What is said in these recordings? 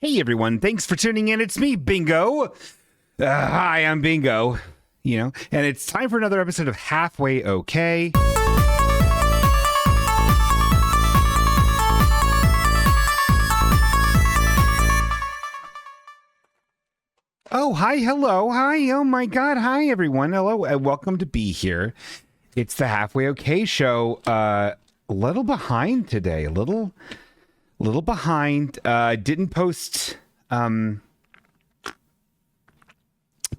Hey everyone, thanks for tuning in. It's me, Bingo. Hi, I'm Bingo. And it's time for another episode of Halfway Okay. Oh, hi, hello, hi, oh my god, hi everyone, hello, welcome to be here. It's the Halfway Okay show, a little behind today, a little behind, didn't post,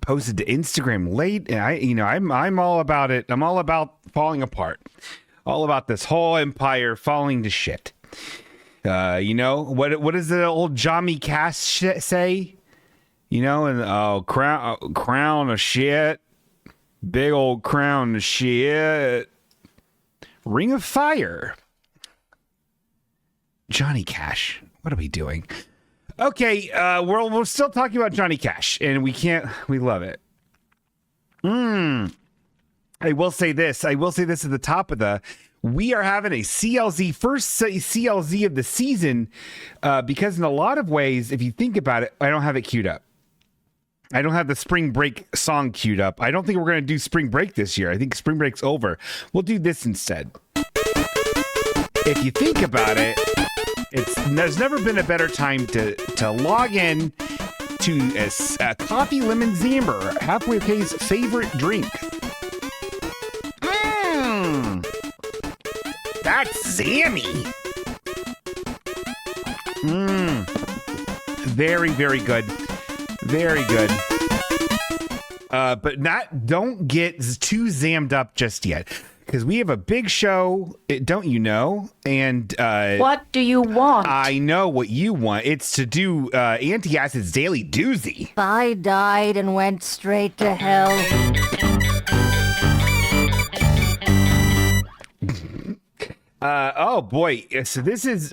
posted to Instagram late, and I'm all about it, I'm all about falling apart, all about this whole empire falling to shit. What does the old Johnny Cash say? Crown of shit. Big old crown of shit. Ring of Fire. Johnny Cash. What are we doing? Okay, we're still talking about Johnny Cash, and we love it. I will say this at the top of we are having a CLZ, first CLZ of the season, because in a lot of ways, if you think about it, I don't have it queued up. I don't have the spring break song queued up. I don't think we're going to do spring break this year. I think spring break's over. We'll do this instead. If you think about it, there's never been a better time to log in to a coffee lemon zamber, Halfway Okay's favorite drink. That's zammy. Very, very good. Very good. But don't get too zammed up just yet, because we have a big show, don't you know? And what do you want? I know what you want. It's to do Anti-Acid's Daily Doozy. I died and went straight to hell. Oh boy. So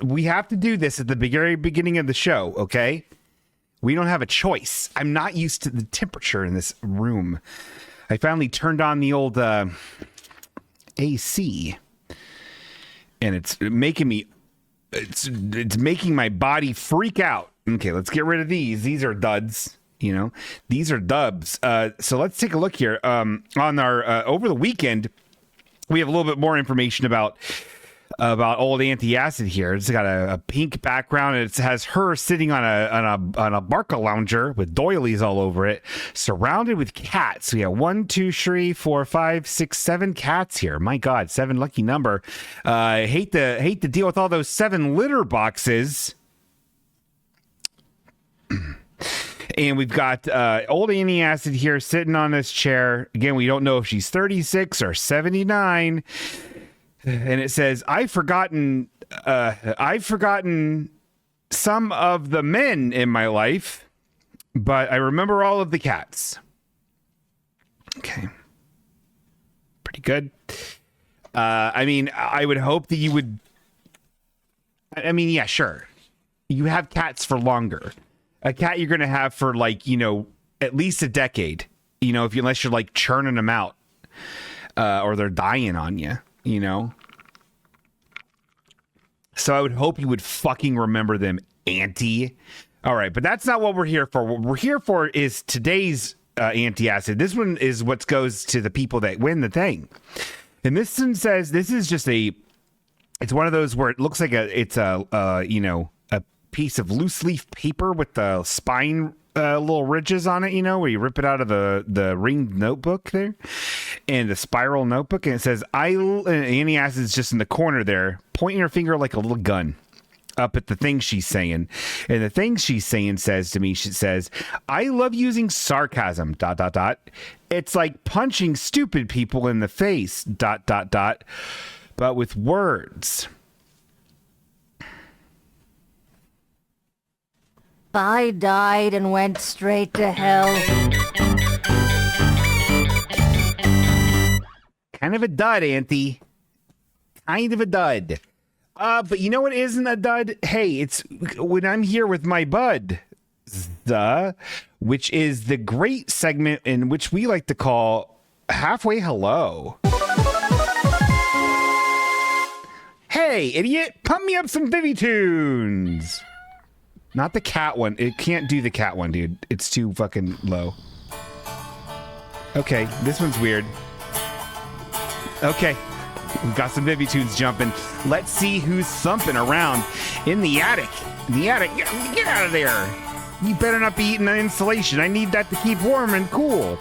we have to do this at the very beginning of the show, okay? We don't have a choice. I'm not used to the temperature in this room. I finally turned on the old AC, and it's making my body freak out. Okay, let's get rid of these. These are duds. These are dubs. So let's take a look here. On our over the weekend, we have a little bit more information about old Anti-Acid here. It's got a pink background, and it has her sitting on a Barca lounger with doilies all over it, surrounded with cats. We have 1, 2, 3, 4, 5, 6, 7 cats here. My God, 7 lucky number. Hate to deal with all those 7 litter boxes. And we've got old Anti-Acid here sitting on this chair. Again, we don't know if she's 36 or 79. And it says, I've forgotten some of the men in my life, but I remember all of the cats. Okay. Pretty good. I would hope that you would. Yeah, sure. You have cats for longer. A cat you're going to have for at least a decade, unless you're churning them out, or they're dying on you. So I would hope you would fucking remember them, Auntie. All right, but that's not what we're here for. What we're here for is today's Anti-Acid. This one is what goes to the people that win the thing. And this one says this is just it's one of those where it looks like it's a piece of loose leaf paper with the spine little ridges on it, where you rip it out of the ringed notebook there, and the spiral notebook, and it says Anti-Acid's just in the corner there, pointing her finger like a little gun up at the thing she's saying. And the thing she's saying says to me, she says, I love using sarcasm, ... It's like punching stupid people in the face, ... but with words. I died and went straight to hell. Kind of a dud, Auntie. Kind of a dud. But you know what isn't a dud? Hey, it's when I'm here with my bud, which is the great segment in which we like to call Halfway Hello. Hey, idiot, pump me up some Divi tunes. Not the cat one. It can't do the cat one, dude. It's too fucking low. Okay, this one's weird. Okay, we've got some Vivi tunes jumping. Let's see who's thumping around in the attic. In the attic, get out of there. You better not be eating the insulation. I need that to keep warm and cool.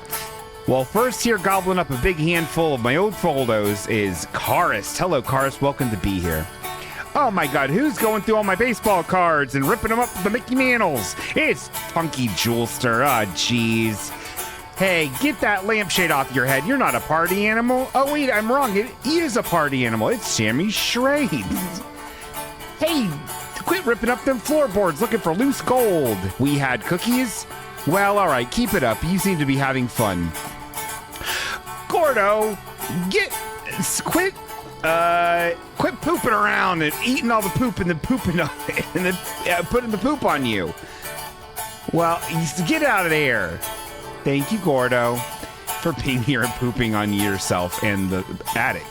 Well, first here, gobbling up a big handful of my old photos is Karis. Hello, Karis. Welcome to be here. Oh my God, who's going through all my baseball cards and ripping them up with the Mickey Mantles? It's Punky Jewelster. Ah, jeez. Hey, get that lampshade off your head. You're not a party animal. Oh, wait, I'm wrong. It is a party animal. It's Sammy Shrades. Hey, quit ripping up them floorboards looking for loose gold. We had cookies? Well, all right, keep it up. You seem to be having fun. Gordo, quit pooping around and eating all the poop and then pooping on it and then putting the poop on you. Well, get out of there. Thank you, Gordo, for being here and pooping on yourself and the attic.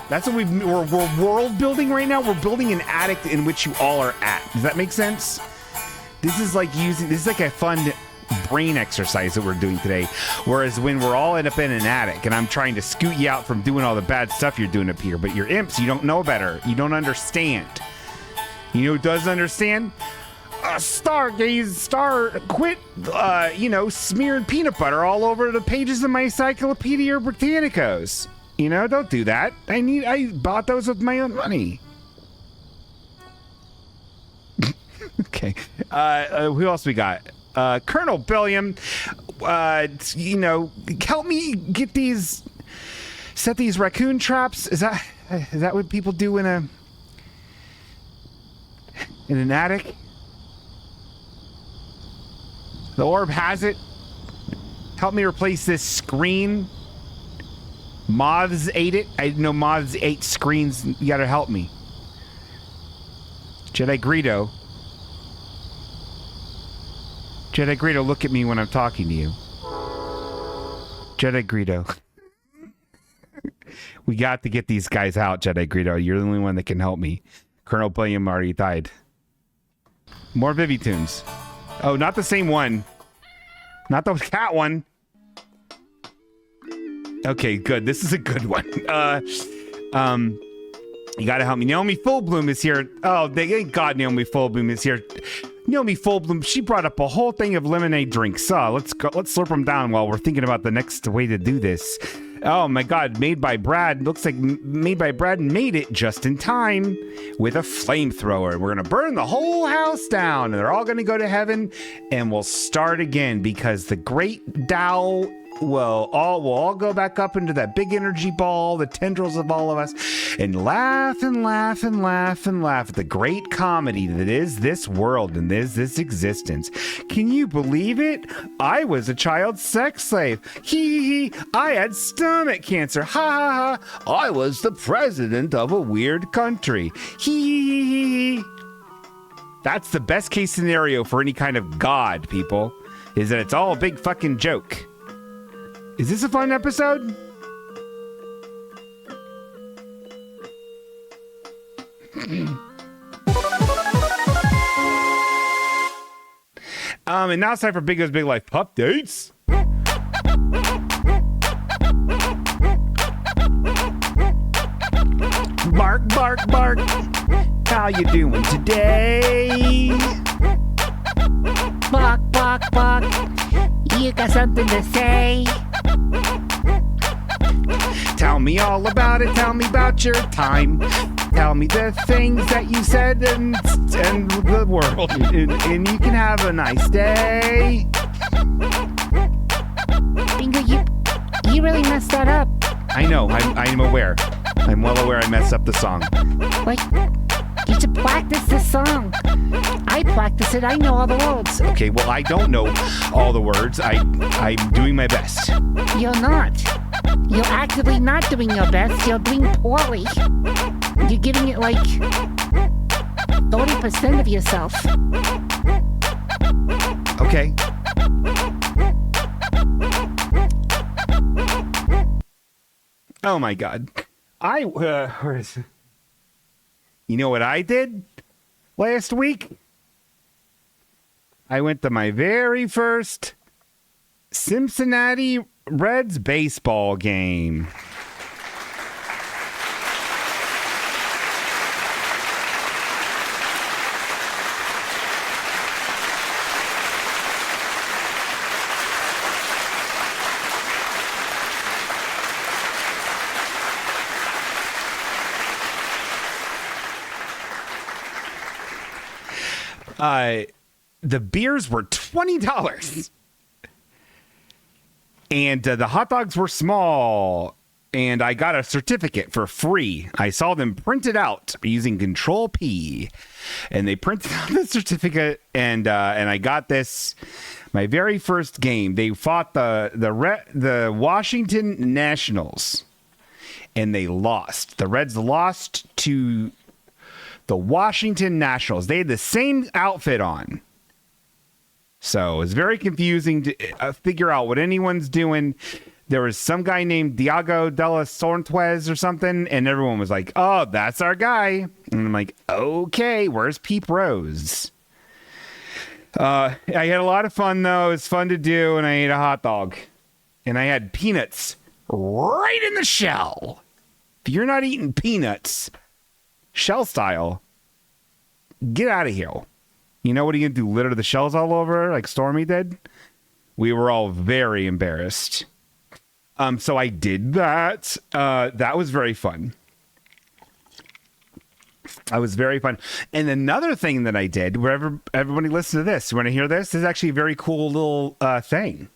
That's what we're world building right now. We're building an attic in which you all are at. Does that make sense? This is like a fun brain exercise that we're doing today. Whereas when we're all end up in an attic and I'm trying to scoot you out from doing all the bad stuff you're doing up here, but you're imps, you don't know better. You don't understand. You know who does understand? Quit, smearing peanut butter all over the pages of my Encyclopedia Britannicos. You know, don't do that. I bought those with my own money. Okay. Who else we got? Colonel Billiam, help me set these raccoon traps. Is that what people do in an attic? The orb has it. Help me replace this screen. Moths ate it. I know moths ate screens. You gotta help me. Jedi Greedo, look at me when I'm talking to you. Jedi Greedo. We got to get these guys out, Jedi Greedo. You're the only one that can help me. Colonel William already died. More Vivi tunes. Oh, not the same one. Not the cat one. Okay, good. This is a good one. You gotta help me. Naomi Fullbloom is here. Oh, thank God Naomi Fullbloom is here. Naomi Fullbloom, she brought up a whole thing of lemonade drinks. Let's slurp them down while we're thinking about the next way to do this. Oh my God, made by Brad. Looks like made by Brad made it just in time with a flamethrower. We're gonna burn the whole house down and they're all gonna go to heaven and we'll start again because the great Tao we'll all go back up into that big energy ball, the tendrils of all of us, and laugh and laugh and laugh and laugh at the great comedy that is this world and is this existence. Can you believe it? I was a child sex slave. Hee. I had stomach cancer. Ha ha ha. I was the president of a weird country. Hee. That's the best case scenario for any kind of god, people, is that it's all a big fucking joke. Is this a fun episode? And now it's time for Big Life updates. Bark, bark, bark. How you doing today? Bark, bark, bark. You got something to say? Tell me all about it. Tell me about your time. Tell me the things that you said and the world. And you can have a nice day. Bingo, you really messed that up. I know. I'm aware. I'm well aware I messed up the song. Like, you should practice this song. I practice it. I know all the words. Okay, well, I don't know all the words. I'm doing my best. You're not. You're actively not doing your best. You're doing poorly. You're giving it like 30% of yourself. Okay. Oh my God. Where is it? You know what I did last week? I went to my very first Cincinnati Reds baseball game. The beers were $20. And the hot dogs were small. And I got a certificate for free. I saw them printed out using Control P. And they printed out the certificate. And I got this, my very first game. They fought the Washington Nationals. And they lost. The Reds lost to the Washington Nationals. They had the same outfit on. So it's very confusing to figure out what anyone's doing. There was some guy named Diego de los Sorntuez or something, and everyone was like, oh, that's our guy. And I'm like, okay, where's Peep Rose? I had a lot of fun, though. It was fun to do, and I ate a hot dog. And I had peanuts right in the shell. If you're not eating peanuts, shell style, get out of here. You know what are you going to do? Litter the shells all over like Stormy did? We were all very embarrassed. So I did that. That was very fun. I was very fun. And another thing that I did, wherever everybody listen to this, you want to hear this? This is actually a very cool little thing.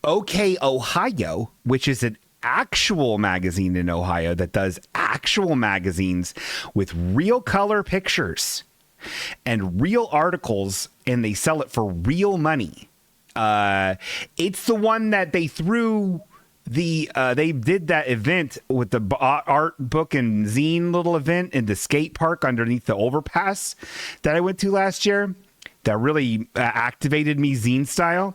OK Ohio, which is an actual magazine in Ohio that does actual magazines with real color pictures and real articles, and they sell it for real money. It's the one that they threw they did that event with the art book and zine little event in the skate park underneath the overpass that I went to last year. That really activated me zine style.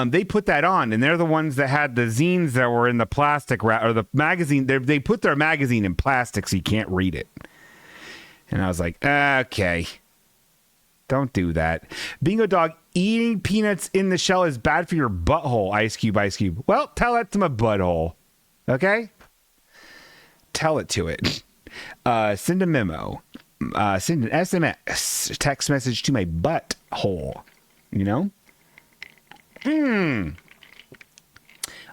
They put that on, and they're the ones that had the zines that were in the plastic or the magazine. They put their magazine in plastic so you can't read it. And I was like, okay, don't do that. Bingo Dog, eating peanuts in the shell is bad for your butthole, Ice Cube, Ice Cube. Well, tell that to my butthole, okay? Tell it to it. Send a memo. Send an SMS, text message to my butthole, you know?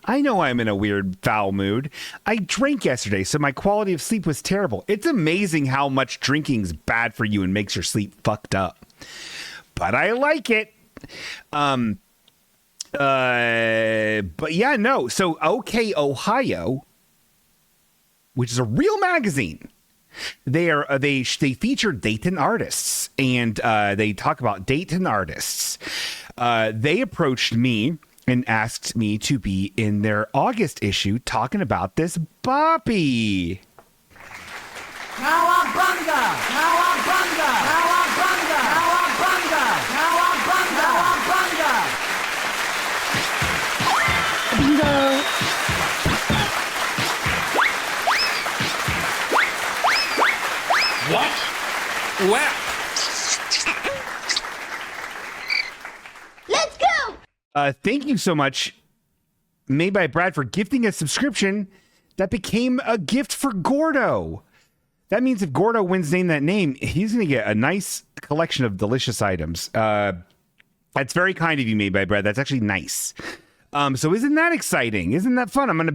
I know I'm in a weird, foul mood. I drank yesterday, so my quality of sleep was terrible. It's amazing how much drinking's bad for you and makes your sleep fucked up. But I like it. But yeah, no. So OK Ohio, which is a real magazine, they feature Dayton artists, and they talk about Dayton artists. They approached me and asked me to be in their August issue talking about this boppy. Cowabunga! Cowabunga! Cowabunga! Cowabunga! Cowabunga! Cowabunga! Bingo. What? Well. Let's go! Thank you so much, made by Brad, for gifting a subscription that became a gift for Gordo. That means if Gordo wins Name That Name, he's going to get a nice collection of delicious items. That's very kind of you, made by Brad. That's actually nice. So isn't that exciting? Isn't that fun? I'm going to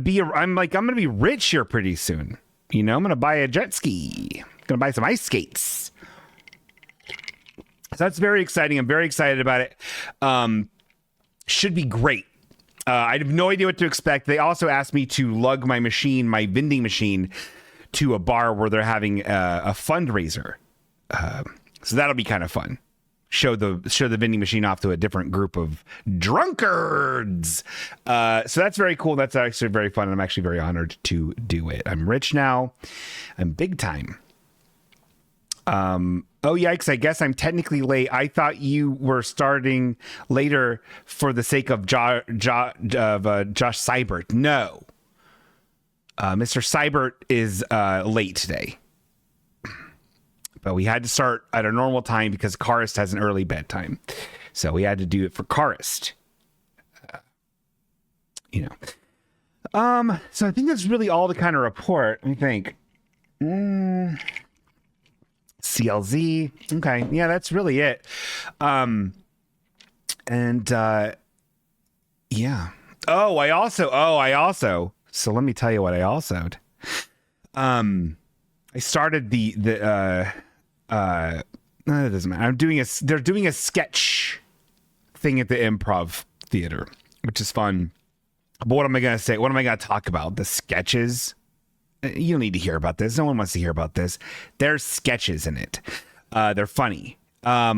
be rich here pretty soon. You know, I'm going to buy a jet ski. I'm going to buy some ice skates. So that's very exciting. I'm very excited about it. Should be great. I have no idea what to expect. They also asked me to lug my vending machine, to a bar where they're having a fundraiser. So that'll be kind of fun. Show the vending machine off to a different group of drunkards. So that's very cool. That's actually very fun. And I'm actually very honored to do it. I'm rich now. I'm big time. Oh, yikes. I guess I'm technically late. I thought you were starting later for the sake of Josh Seibert. No. Mr. Seibert is late today. but we had to start at a normal time because Karist has an early bedtime. So we had to do it for Karist. So I think that's really all the kind of report. Let me think. CLZ. Okay. Yeah, that's really it. Yeah. I also. So let me tell you what I also. I started it doesn't matter. They're doing a sketch thing at the Improv Theater, which is fun. But what am I going to say? What am I going to talk about? The sketches? You don't need to hear about this. No one wants to hear about this. There's sketches in it. They're funny. But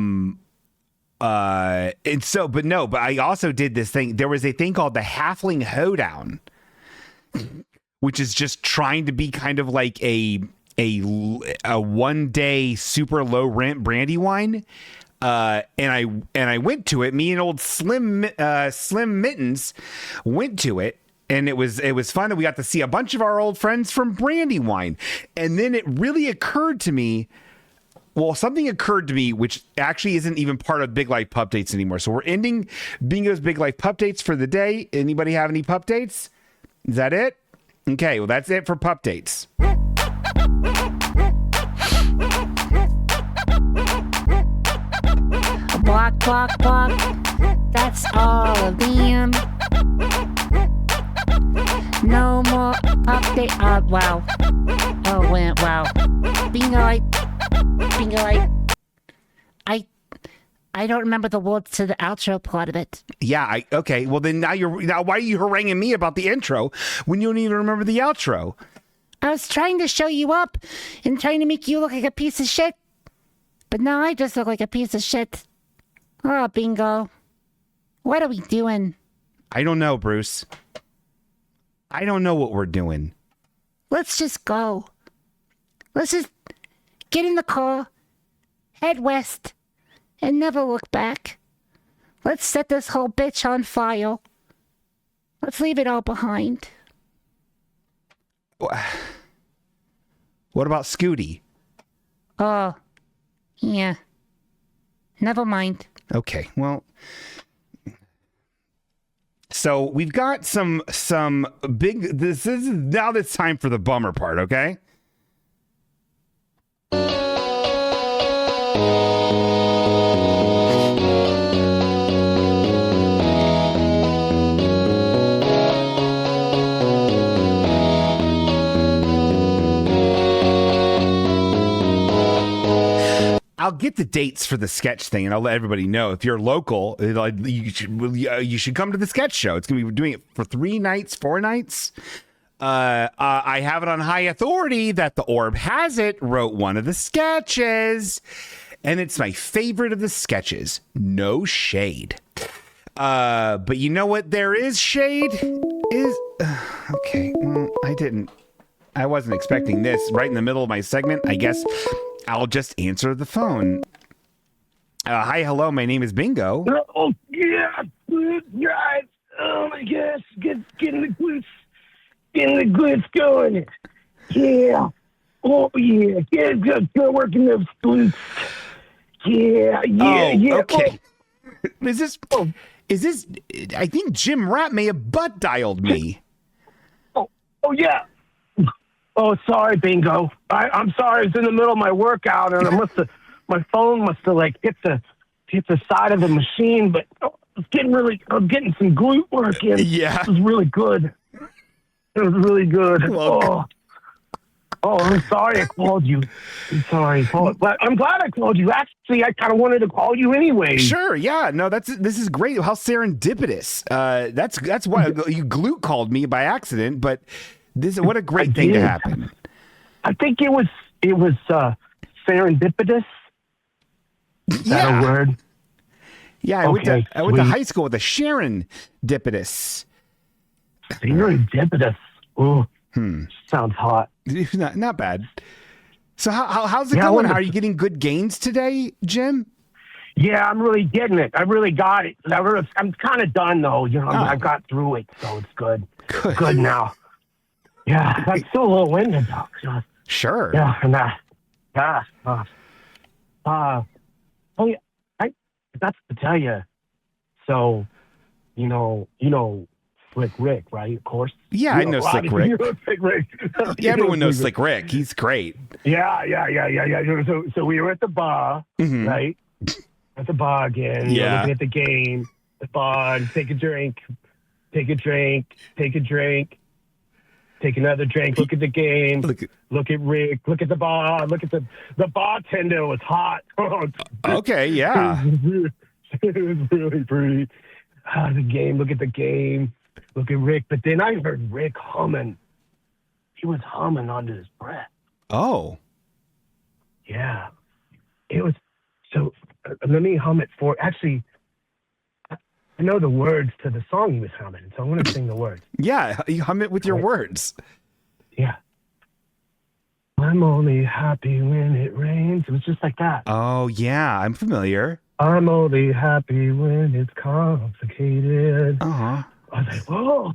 I also did this thing. There was a thing called the Halfling Hoedown, which is just trying to be kind of like a 1 day super low rent brandy wine. And I went to it. Me and old Slim Mittens went to it, and it was fun. And we got to see a bunch of our old friends from Brandywine. And then it really occurred to me. Well, something occurred to me, which actually isn't even part of Big Life Pup Dates anymore. So we're ending Bingo's Big Life Pup Dates for the day. Anybody have any pup dates? Is that it? Okay, well, that's it for pup dates. Block, block, block. That's all of them. No more update. Wow. Oh, wow. Bingo. I don't remember the words to the outro part of it. Yeah. Okay. Well, then now why are you haranguing me about the intro when you don't even remember the outro? I was trying to show you up and trying to make you look like a piece of shit, but now I just look like a piece of shit. Oh, Bingo. What are we doing? I don't know, Bruce. I don't know what we're doing. Let's just go. Let's just get in the car, head west, and never look back. Let's set this whole bitch on fire. Let's leave it all behind. What about Scooty? Oh, yeah. Never mind. Okay, well, so we've got some big. This is now. It's time for the bummer part. Okay. I'll get the dates for the sketch thing, and I'll let everybody know. If you're local, you should come to the sketch show. It's going to be doing it for 4 nights. I have it on high authority that the Orb Has It wrote one of the sketches, and it's my favorite of the sketches. No shade. But you know what there is shade? Okay, well, I wasn't expecting this right in the middle of my segment. I guess I'll just answer the phone. Hi, hello, my name is Bingo. Oh, yeah, good guys. Oh, my gosh, getting the glitz going. Yeah. Oh, yeah. Good working those glutes. Yeah. Okay. Oh. Is this, I think Jim Ratt may have butt dialed me. Oh, yeah. Oh, sorry, Bingo. I'm sorry. I was in the middle of my workout, and my phone must have like hit the side of the machine. But I was getting some glute work in. Yeah, it was really good. It was really good. Well, I'm sorry I called you. I'm sorry, but I'm glad I called you. Actually, I kind of wanted to call you anyway. Sure. Yeah. No, this is great. How serendipitous. That's why you glute called me by accident, but. What a great thing to happen. I think it was serendipitous. Is that a word? Yeah, I went to high school with a Sharon-dipitous. Serendipitous. Oh, sounds hot. Not bad. So how's it going? How are you getting good gains today, Jim? Yeah, I'm really getting it. I really got it. I'm kind of done though. I got through it, so it's good. Good now. Yeah, I'm still a little winded though. Sure. Yeah, and Oh yeah, I that's to tell you. So, Slick Rick, right? Of course. Yeah, I know Slick Rick. You know Slick Rick. Yeah, everyone knows Slick Rick. He's great. Yeah. So we were at the bar, Mhm. right? At the bar again. Yeah. Looking at the game, the bar, take a drink, take a drink, take a drink, take another drink, look at the game, look at Rick, look at the bar, look at the bartender was hot. Okay, yeah. It was really pretty. The game, look at the game, look at Rick. But then I heard Rick humming. He was humming under his breath. Oh. Yeah. It was, so let me hum it for, actually, I know the words to the song he was humming, so I'm going to sing the words. Yeah, you hum it with your words. Yeah. I'm only happy when it rains. It was just like that. Oh, yeah, I'm familiar. I'm only happy when it's complicated. Uh-huh. I was like, whoa,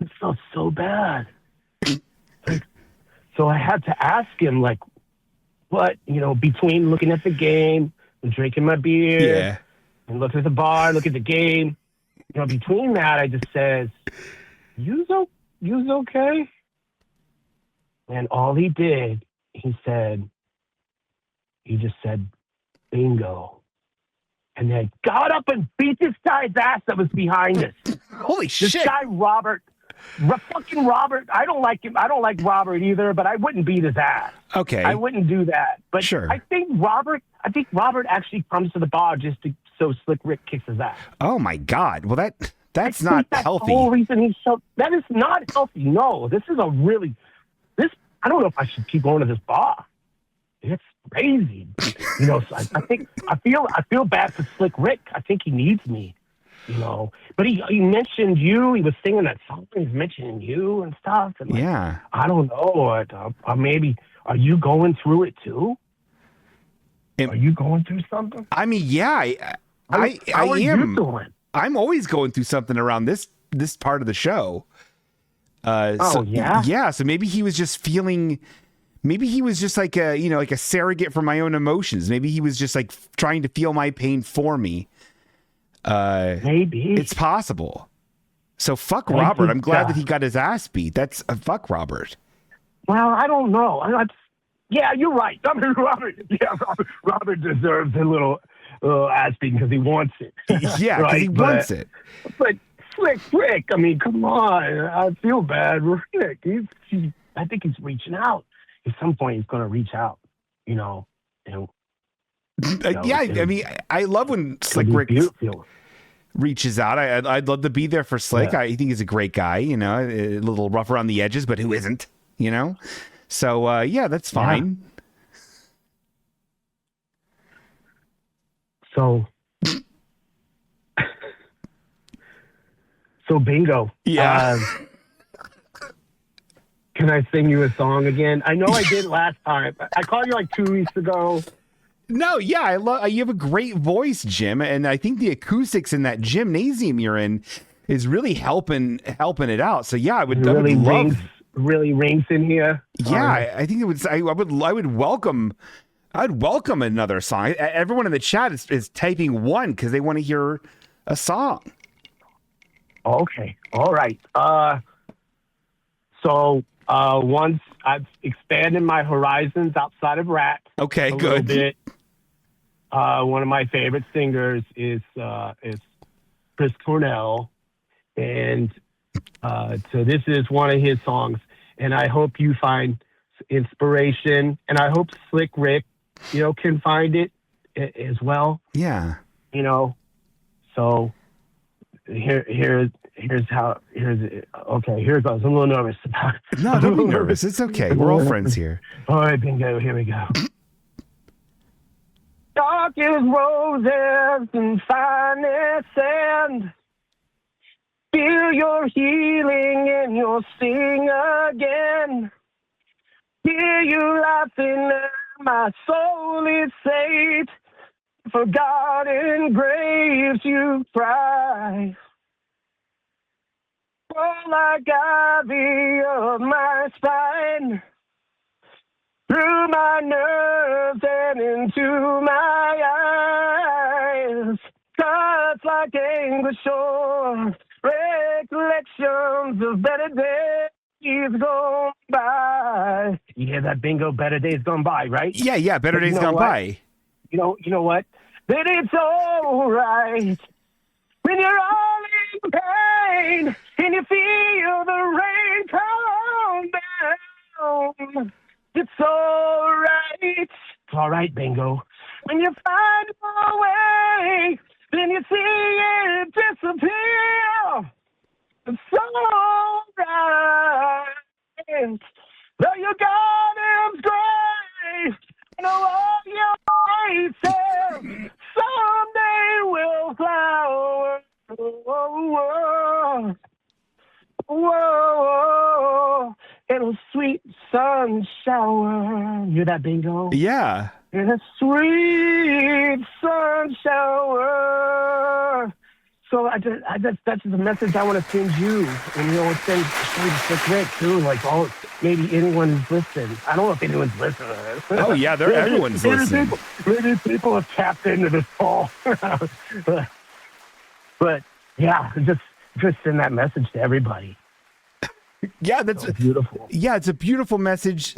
it felt so bad. So I had to ask him, like, what, between looking at the game and drinking my beer Yeah. and looking at the bar, look at the game, between that, I just says, you's okay? And all he did, he just said, bingo. And then got up and beat this guy's ass that was behind us. Holy This shit. guy, fucking Robert. I don't like him. I don't like Robert either, but I wouldn't beat his ass. Okay. I wouldn't do that. But Sure. I think Robert actually comes to the bar just so Slick Rick kicks his ass. Oh, my God. Well, that's I not think that's healthy. the whole reason that is not healthy. No, this is I don't know if I should keep going to this bar. It's crazy. So I feel bad for Slick Rick. I think he needs me, But he mentioned you. He was singing that song. He's mentioning you and stuff. And Yeah. I don't know. Maybe, are you going through it too? Are you going through something? I mean, yeah, I How are you am. doing? I'm always going through something around this part of the show. Yeah? Yeah, so maybe he was just feeling, maybe he was just like a surrogate for my own emotions. Maybe he was just like trying to feel my pain for me. Maybe. It's possible. So fuck I Robert. think, I'm glad that he got his ass beat. That's fuck Robert. Well, I don't know. Yeah, you're right. I mean, Robert deserves a little ass beating because he wants it. Yeah, because right? he wants it. But Slick Rick, I mean, come on. I feel bad. Rick, I think he's reaching out. At some point, he's going to reach out, And, Yeah, I mean, I love when Slick Rick reaches out. I'd love to be there for Slick. Yeah. I think he's a great guy, a little rough around the edges, but who isn't, So, yeah, that's fine. So bingo. Yeah. Can I sing you a song again? I know I did last time. I called you like 2 weeks ago. No, yeah, I love. You have a great voice, Jim, and I think the acoustics in that gymnasium you're in is really helping it out. So yeah, I would really rings in here. Yeah, I think it would. I would welcome. I'd welcome another song. Everyone in the chat is typing one because they want to hear a song. Okay, all right. So once I've expanded my horizons outside of Ratt. Okay, a good. Little bit. One of my favorite singers is Chris Cornell, and so this is one of his songs. And I hope you find inspiration, and I hope Slick Rick, can find it as well. Yeah. So here's it. Okay, here it goes. I'm a little nervous. No, don't be nervous. It's okay. We're all friends here. All right, bingo. Here we go. Dark as roses and finest sand. Feel your healing and you'll sing again. Hear you laughing and my soul is saved. Forgotten graves you cry. Oh, like ivy up my spine. through my nerves and into my eyes. Cuts like English shore, recollections of better days gone by. You hear that, Bingo? Better days gone by, right? Yeah, better But you days know gone what? by. You know what? That it's all right when you're all in pain and you feel the rain come down. It's all right. It's all right, Bingo. When you find a way, then you see it disappear. It's all right. Though your garden's gray, and all your faces someday will flower. Whoa, whoa, in a sweet sun shower. Hear that, Bingo? Yeah. In a sweet sun shower. So that's the message I want to send you, and send to Rick too. Like maybe anyone who's listening. I don't know if anyone's listening to this. Oh yeah, everyone's listening. Maybe people have tapped into this call. But yeah, just send that message to everybody. Yeah, that's beautiful. Yeah, it's a beautiful message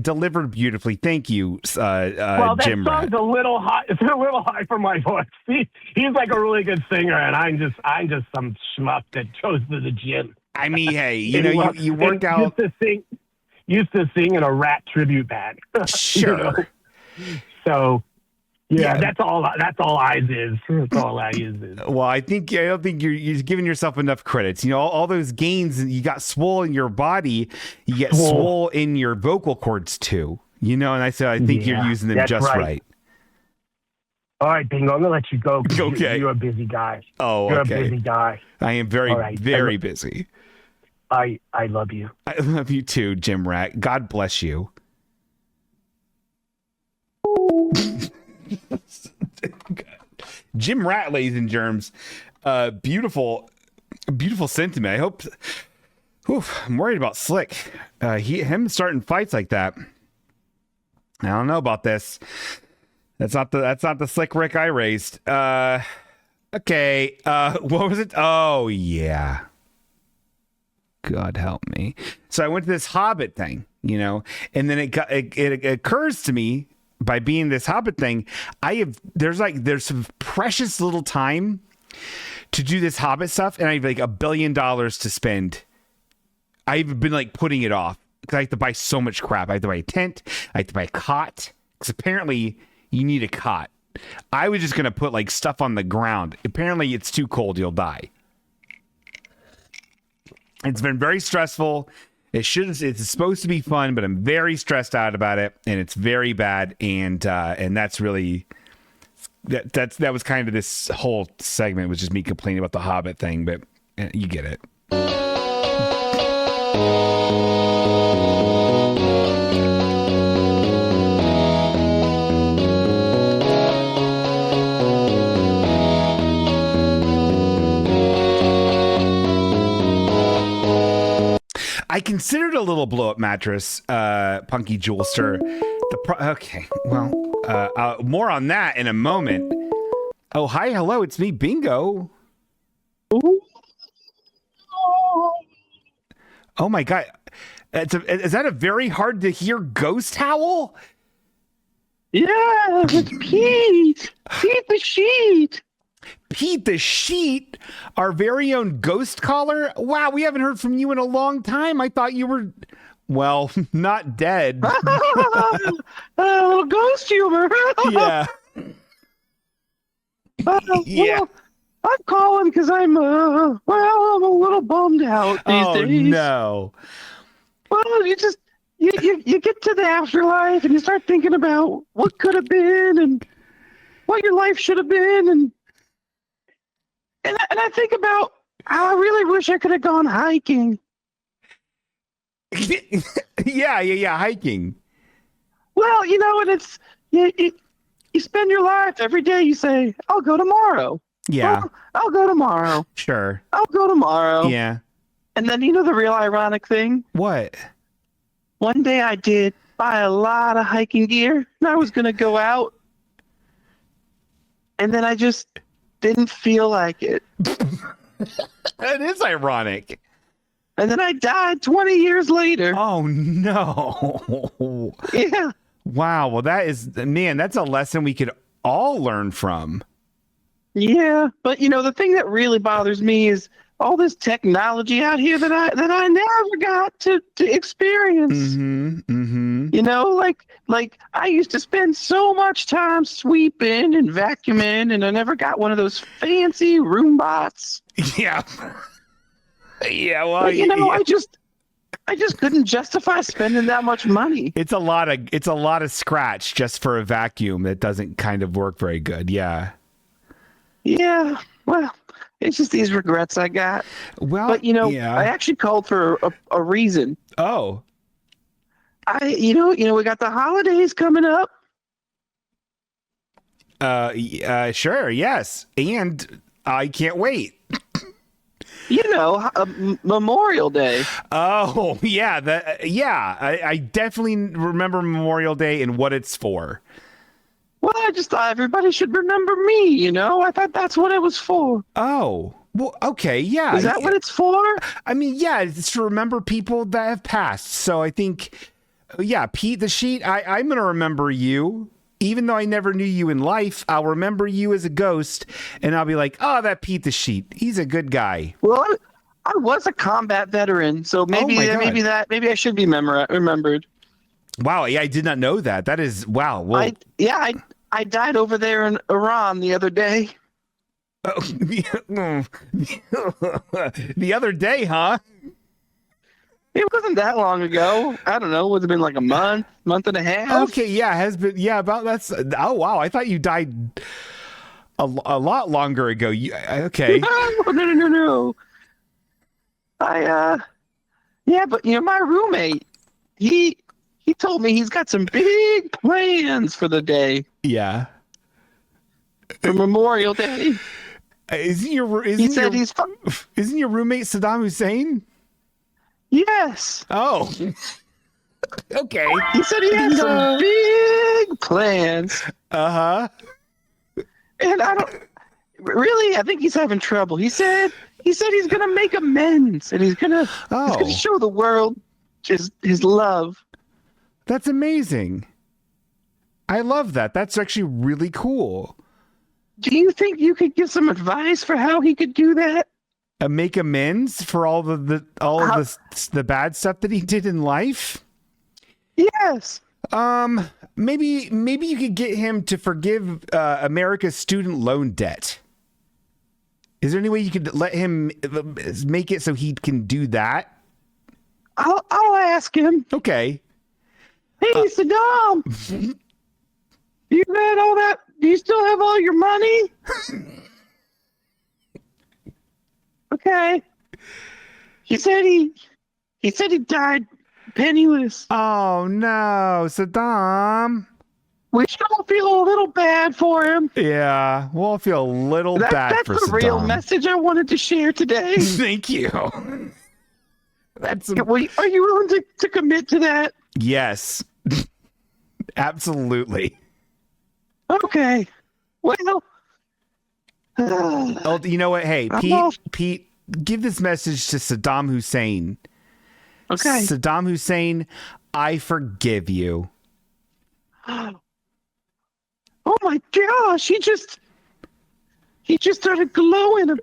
delivered beautifully. Thank you, well, that Jim song's Ratt. a little high. It's a little high for my voice. He's like a really good singer, and I'm just some schmuck that goes to the gym. I mean, hey, you worked out. Used to sing in a Ratt tribute band. Sure. So. Yeah, that's all eyes is. That's all eyes is. Well, I don't think you're giving yourself enough credits. All those gains, you got swole in your body, you get swole in your vocal cords too. And I think you're using them just right. All right, Bingo, I'm gonna let you go. Okay. You're a busy guy. Oh, you're okay. a busy guy. I am very busy. I love you. I love you too, Jim Ratt. God bless you. Jim Ratt, ladies and germs. Beautiful sentiment. I hope. I'm worried about Slick. Him starting fights like that. I don't know about this. That's not the Slick Rick I raised. Okay. What was it? Oh yeah. God help me. So I went to this Hobbit thing, and then it occurs to me, by being this Hobbit thing, there's some precious little time to do this Hobbit stuff, and I have like $1 billion to spend. I've been putting it off because I have to buy so much crap. I have to buy a tent. I have to buy a cot, because apparently you need a cot. I was just gonna put stuff on the ground. Apparently it's too cold, you'll die. It's been very stressful. It's supposed to be fun, but I'm very stressed out about it, and it's very bad. And that's really that was kind of this whole segment was just me complaining about the Hobbit thing, but you get it. I considered a little blow-up mattress, Punky Jewelster. Okay, well, more on that in a moment. Oh, hi, hello, it's me, Bingo. Oh my God, is that a very hard to hear ghost howl? Yeah, it's Pete. Pete the Sheet. Pete the Sheet, our very own ghost caller. Wow, we haven't heard from you in a long time. I thought you were, well, not dead. A little ghost humor. Yeah. Yeah. Well, I'm calling because I'm a little bummed out these days. No. Well, you get to the afterlife and you start thinking about what could have been and what your life should have been, and I think about how I really wish I could have gone hiking. Yeah, hiking. Well, and it's you spend your life every day. You say, "I'll go tomorrow." Yeah. I'll go tomorrow. Sure. I'll go tomorrow. Yeah. And then the real ironic thing? What? One day I did, buy a lot of hiking gear, and I was gonna go out, and then I just didn't feel like it. That is ironic. And then I died 20 years later. Oh no. Yeah. Wow. Well, that's a lesson we could all learn from. Yeah. But the thing that really bothers me is all this technology out here that I never got to experience. Like I used to spend so much time sweeping and vacuuming, and I never got one of those fancy Roombots. Yeah. Yeah, well, But, I just couldn't justify spending that much money. it's a lot of scratch just for a vacuum that doesn't kind of work very good. Yeah. Yeah, well, it's just these regrets I got. Well, But yeah. I actually called for a reason. Oh. We got the holidays coming up. Sure, yes. And I can't wait. Memorial Day. Oh, yeah, I definitely remember Memorial Day and what it's for. Well, I just thought everybody should remember me, I thought that's what it was for. Oh, well, okay, yeah. Is that what it's for? I mean, yeah, it's to remember people that have passed. So I think, yeah, Pete the Sheet, I'm going to remember you. Even though I never knew you in life, I'll remember you as a ghost, and I'll be like, oh, that Pete the Sheet. He's a good guy. Well, I was a combat veteran, so maybe I should be remembered. Wow, yeah, I did not know that. That is, wow. Well, I died over there in Iran the other day. the other day, huh? It wasn't that long ago. I don't know. Would it have been like a month and a half? Okay, yeah, has been. Yeah, about that's. Oh wow, I thought you died a lot longer ago. Okay. No. But my roommate, he told me he's got some big plans for the day. Yeah. For Memorial Day. Isn't your roommate Saddam Hussein? Yes. Oh. Okay. He said he has some big plans. Uh-huh. And I think he's having trouble. He said he's gonna make amends, and he's gonna show the world his love. That's amazing. I love that. That's actually really cool. Do you think you could give some advice for how he could do that? Make amends for all of the bad stuff that he did in life? Yes. Maybe you could get him to forgive America's student loan debt. Is there any way you could let him make it so he can do that? I'll ask him. Okay. Hey, Saddam. You had all that? Do you still have all your money? Okay. He said he died penniless. Oh no, Saddam. We should all feel a little bad for him. Yeah, we'll feel a little bad for Saddam. That's the real message I wanted to share today. Thank you. Are you willing to commit to that? Yes. Absolutely. Okay. Well. Oh, you know what? Hey, Pete, give this message to Saddam Hussein. Okay. Saddam Hussein, I forgive you. Oh my gosh! He just started glowing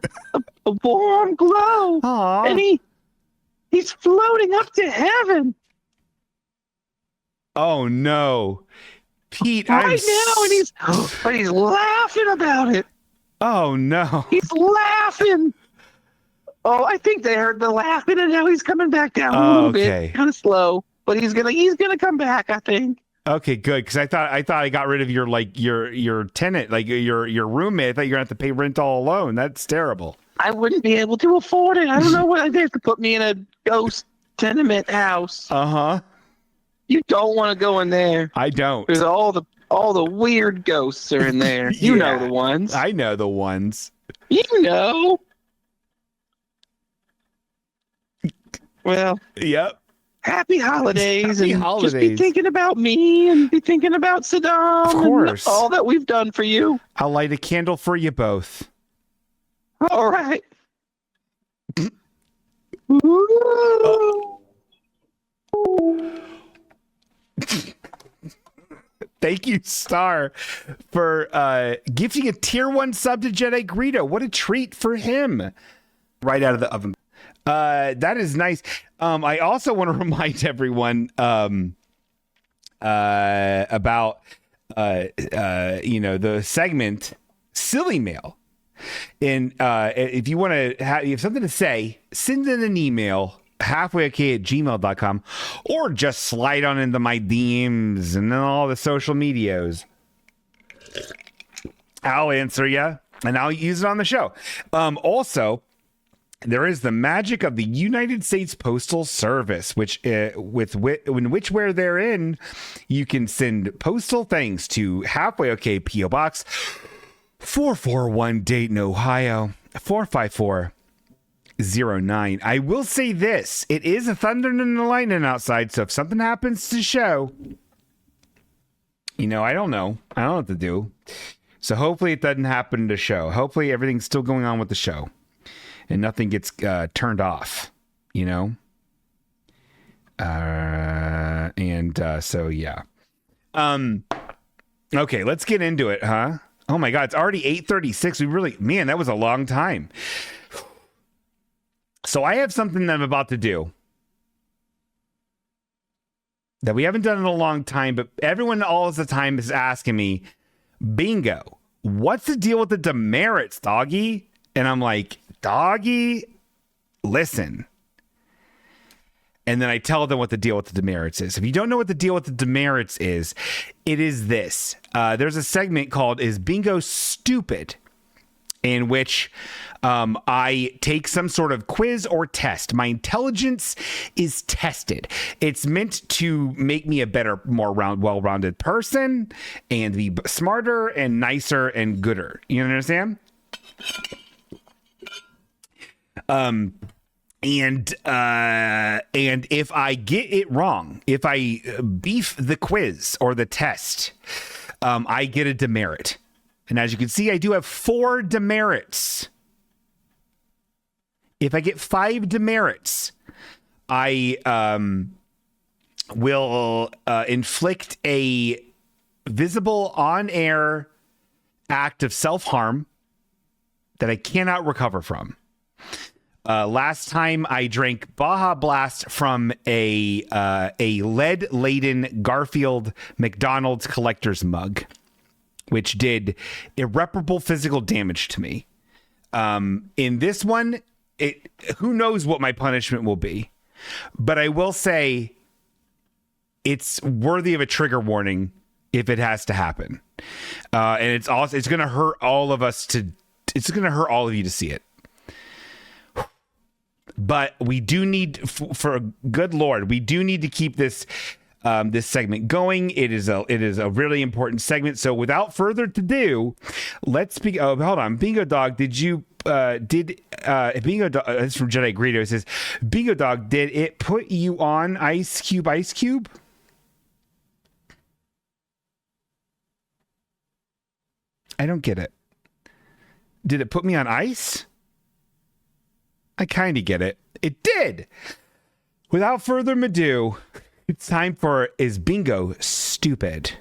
a warm glow. Aww. And he's floating up to heaven. Oh no, Pete! Right now, and he's laughing about it. Oh no, he's laughing. Oh, I think they heard the laughing, and now he's coming back down a little bit, kind of slow, but he's gonna come back, I think. Okay, good. Because I thought I got rid of your tenant, like your roommate. I thought you're gonna have to pay rent all alone. That's terrible. I wouldn't be able to afford it. I don't know what they have to put me in a ghost tenement house. Uh-huh. You don't want to go in there. I don't. There's all the weird ghosts are in there. You know the ones. I know the ones. You know. Well. Yep. happy holidays. Happy and holidays. Just be thinking about me and be thinking about Saddam. Of course. And all that we've done for you. I'll light a candle for you both. All right. Thank you, Star, for gifting a tier 1 sub to Jedi Greedo. What a treat for him. Right out of the oven. That is nice. I also want to remind everyone about the segment Silly Mail. And if you want to you have something to say, send in an email, halfwayokay@gmail.com, or just slide on into my DMs and then all the social medias. I'll answer you and I'll use it on the show. Also, there is the magic of the United States Postal Service, which where therein you can send postal things to Halfway Okay P.O. Box 441 Dayton, Ohio 45409. I will say this: it is a thundering and a lightning outside, so if something happens to the show, I don't know what to do. So hopefully it doesn't happen to the show. Hopefully everything's still going on with the show and nothing gets turned off, so yeah. Okay, let's get into it, huh? Oh my God, it's already 8:36. That was a long time. So I have something that I'm about to do that we haven't done in a long time, but everyone all the time is asking me, Bingo, what's the deal with the demerits, doggy? And I'm like, doggy, listen. And then I tell them what the deal with the demerits is. If you don't know what the deal with the demerits is, it is this. There's a segment called Is Bingo Stupid? In which I take some sort of quiz or test. My intelligence is tested. It's meant to make me a better, more well-rounded person and be smarter and nicer and gooder. You understand? And if I get it wrong, if I beef the quiz or the test, I get a demerit. And as you can see, I do have 4 demerits. If I get 5 demerits, I will inflict a visible on-air act of self-harm that I cannot recover from. Last time I drank Baja Blast from a lead-laden Garfield McDonald's collector's mug, which did irreparable physical damage to me. In this one, who knows what my punishment will be, but I will say it's worthy of a trigger warning if it has to happen. And it's going to hurt all of us it's going to hurt all of you to see it. But we do need, for a good Lord, we do need to keep this segment going. It is a really important segment. So without further ado, let's be. Oh, hold on, Bingo Dog. Did you Bingo Dog? This is from Jedi Greedo. It says, Bingo Dog, did it put you on Ice Cube? Ice Cube? I don't get it. Did it put me on ice? I kind of get it. It did. Without further ado, it's time for Is Bingo Stupid?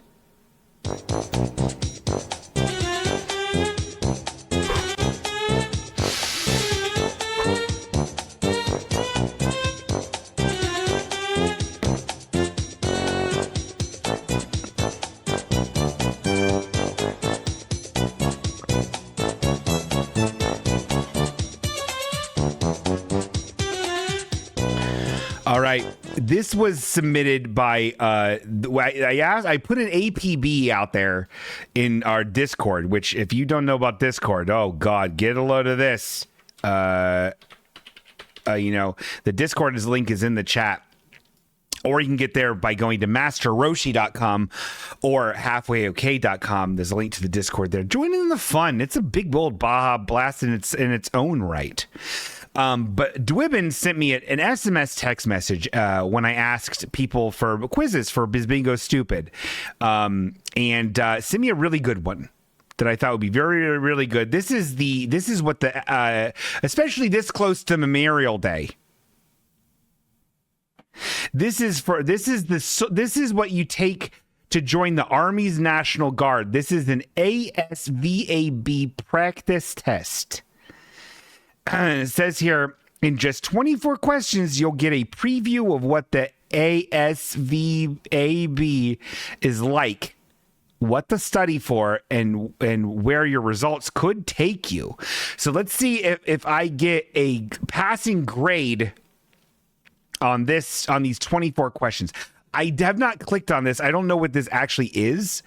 All right. This was submitted by I put an APB out there in our Discord, which if you don't know about Discord, oh God, get a load of this. The Discord link is in the chat. Or you can get there by going to masterroshi.com or halfwayokay.com. There's a link to the Discord there. Join in the fun. It's a big old Baja Blast in its own right. But Dwibbin sent me an SMS text message when I asked people for quizzes for Bizbingo Stupid, and sent me a really good one that I thought would be very, really good. This is what especially this close to Memorial Day. This is what you take to join the Army's National Guard. This is an ASVAB practice test. It says here, in just 24 questions, you'll get a preview of what the ASVAB is like, what to study for, and where your results could take you. So let's see if I get a passing grade on these 24 questions. I have not clicked on this. I don't know what this actually is.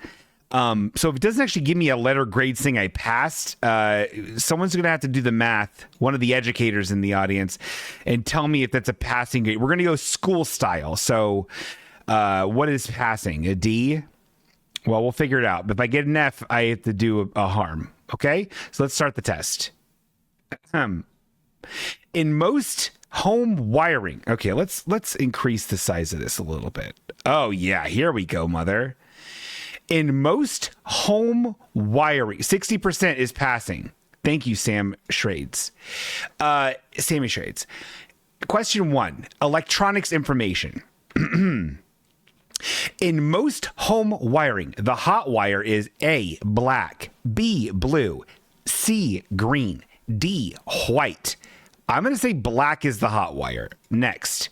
So if it doesn't actually give me a letter grade saying I passed, someone's going to have to do the math, one of the educators in the audience, and tell me if that's a passing grade. We're going to go school style. So what is passing? A D? Well, we'll figure it out. But if I get an F, I have to do a harm. Okay? So let's start the test. In most home wiring. Okay, let's increase the size of this a little bit. Oh yeah, here we go, mother. In most home wiring, 60% is passing. Thank you, Sam Shrades. Sammy Shrades. Question 1, electronics information. In most home wiring, the hot wire is A, black, B, blue, C, green, D, white. I'm going to say black is the hot wire. Next.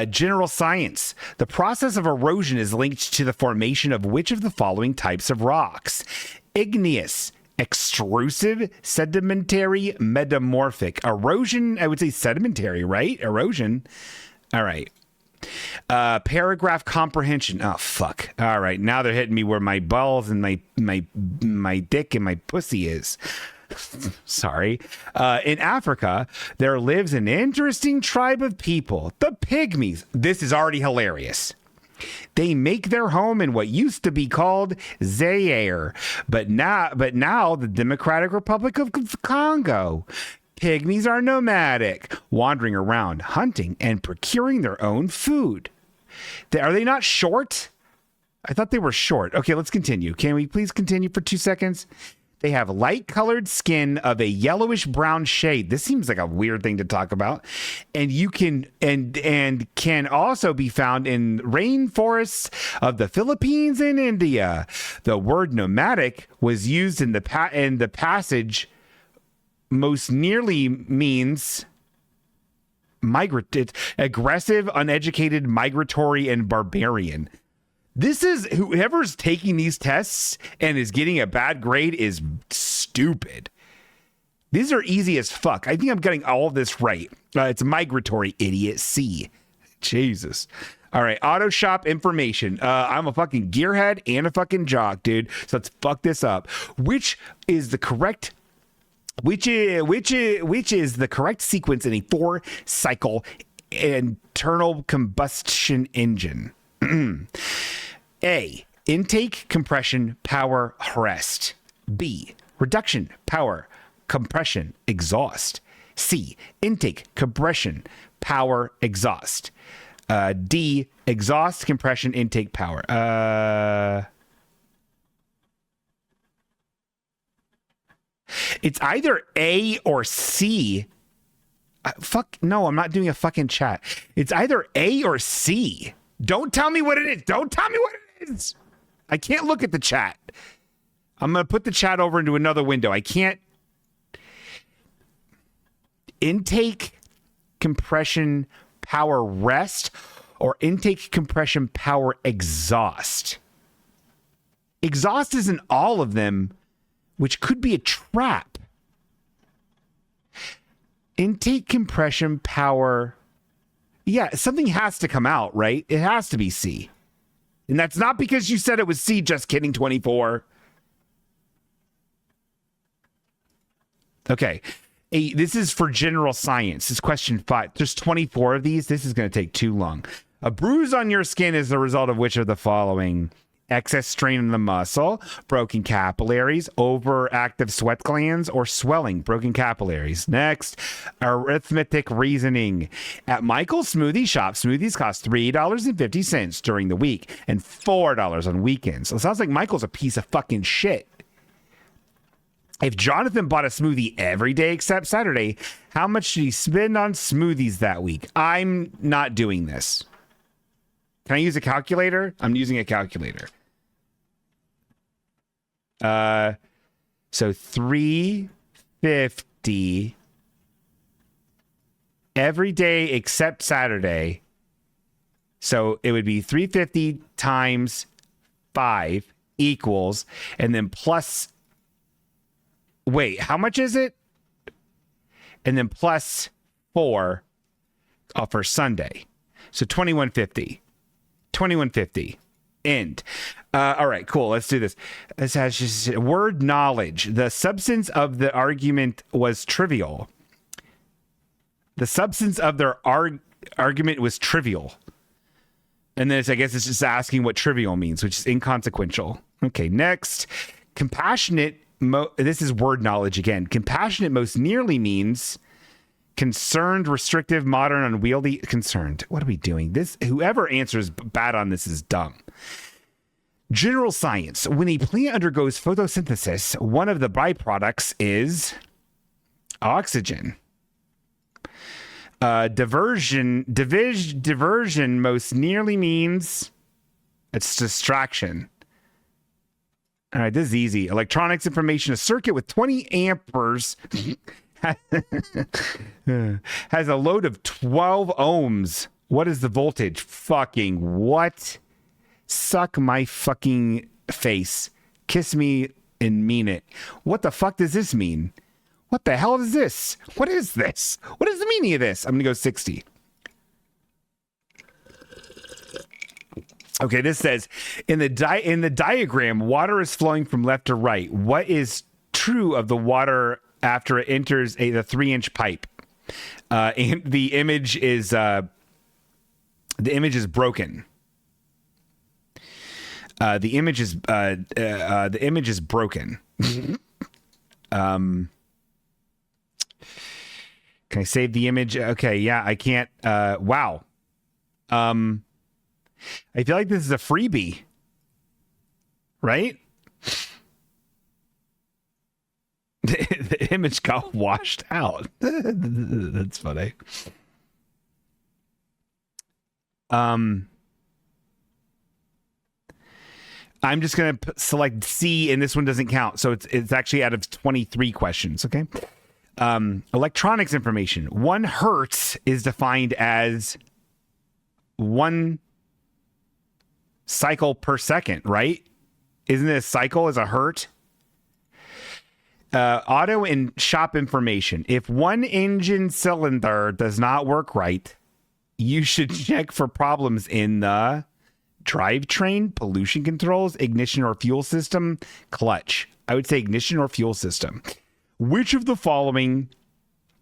General science. The process of erosion is linked to the formation of which of the following types of rocks? Igneous, extrusive, sedimentary, metamorphic. Erosion, I would say sedimentary, right? Erosion. All right. Paragraph comprehension. Oh, fuck. All right. Now they're hitting me where my balls and my dick and my pussy is. Sorry. In Africa, there lives an interesting tribe of people, the Pygmies. This is already hilarious. They make their home in what used to be called Zaire, but now the Democratic Republic of Congo. Pygmies are nomadic, wandering around, hunting, and procuring their own food. Are they not short? I thought they were short. Okay, let's continue. Can we please continue for 2 seconds? They have light-colored skin of a yellowish-brown shade. This seems like a weird thing to talk about. And you can can also be found in rainforests of the Philippines and India. The word nomadic was used in the passage. Most nearly means aggressive, uneducated, migratory, and barbarian. This is whoever's taking these tests and is getting a bad grade is stupid. These are easy as fuck. I think I'm getting all of this right. It's migratory, idiot. C. Jesus. All right. Auto shop information. I'm a fucking gearhead and a fucking jock, dude. So let's fuck this up. Which is the correct sequence in a 4-cycle internal combustion engine? A, intake, compression, power, rest. B, reduction, power, compression, exhaust. C, intake, compression, power, exhaust. D, exhaust, compression, intake, power. It's either A or C. Fuck, no, I'm not doing a fucking chat. It's either A or C. Don't tell me what it is. Don't tell me what it is. I can't look at the chat. I'm going to put the chat over into another window. I can't. Intake, compression, power, rest, or intake, compression, power, exhaust. Exhaust isn't all of them, which could be a trap. Intake, compression, power. Yeah, something has to come out, right? It has to be C. And that's not because you said it was C, just kidding, 24. Okay. This is for general science. This is question 5. There's 24 of these. This is going to take too long. A bruise on your skin is the result of which of the following? excess strain in the muscle, broken capillaries, overactive sweat glands, or swelling, broken capillaries. Next, arithmetic reasoning. At Michael's Smoothie Shop, smoothies cost $3.50 during the week and $4 on weekends. So it sounds like Michael's a piece of fucking shit. If Jonathan bought a smoothie every day except Saturday, how much did he spend on smoothies that week? I'm not doing this. Can I use a calculator? I'm using a calculator. So 350 every day except Saturday. So it would be 350 times 5 equals, and then plus, wait, how much is it? And then plus 4 for Sunday. So 2150. 2150. End. All right, cool. Let's do this. This has just word knowledge. The substance of the argument was trivial. The substance of their argument was trivial. And then I guess it's just asking what trivial means, which is inconsequential. Okay, next. Compassionate. This is word knowledge again. Compassionate most nearly means concerned, restrictive, modern, unwieldy. Concerned. What are we doing? This, whoever answers bad on this is dumb. General science. When a plant undergoes photosynthesis, one of the byproducts is oxygen. Diversion most nearly means it's distraction. All right, this is easy. Electronics information. A circuit with 20 amperes has a load of 12 ohms. What is the voltage? Fucking what? Suck my fucking face. Kiss me and mean it. What the fuck does this mean? What the hell is this? What is this? What is the meaning of this? I'm going to go 60. Okay, this says, in the diagram, water is flowing from left to right. What is true of the water after it enters the 3-inch pipe? And the image is broken. The image is broken. Can I save the image? Okay, yeah, I can't. Wow. I feel like this is a freebie, right? The image got washed out. That's funny. I'm just going to select C, and this one doesn't count. So it's actually out of 23 questions, okay? Electronics information. 1 hertz is defined as 1 cycle per second, right? Isn't it a cycle as a hertz? Auto and shop information. If one engine cylinder does not work right, you should check for problems in the drivetrain, pollution controls, ignition or fuel system, clutch. I would say ignition or fuel system. Which of the following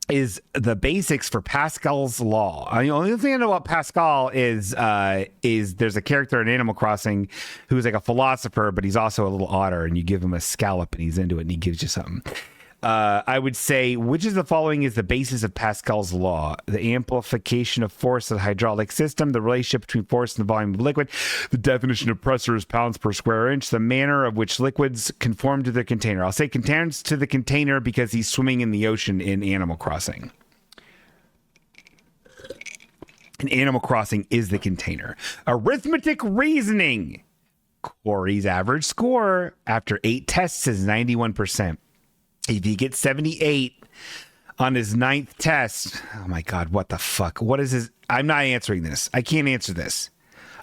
is the basics for Pascal's law? The only thing I know about Pascal is there's a character in Animal Crossing who's like a philosopher, but he's also a little otter, and you give him a scallop and he's into it and he gives you something. I would say, which of the following is the basis of Pascal's law? The amplification of force of the hydraulic system, the relationship between force and the volume of liquid, the definition of pressure is pounds per square inch, the manner of which liquids conform to the container. I'll say contains to the container because he's swimming in the ocean in Animal Crossing. And Animal Crossing is the container. Arithmetic reasoning. Corey's average score after 8 tests is 91%. If he gets 78 on his 9th test, oh my God, what the fuck? What is his? I'm not answering this. I can't answer this.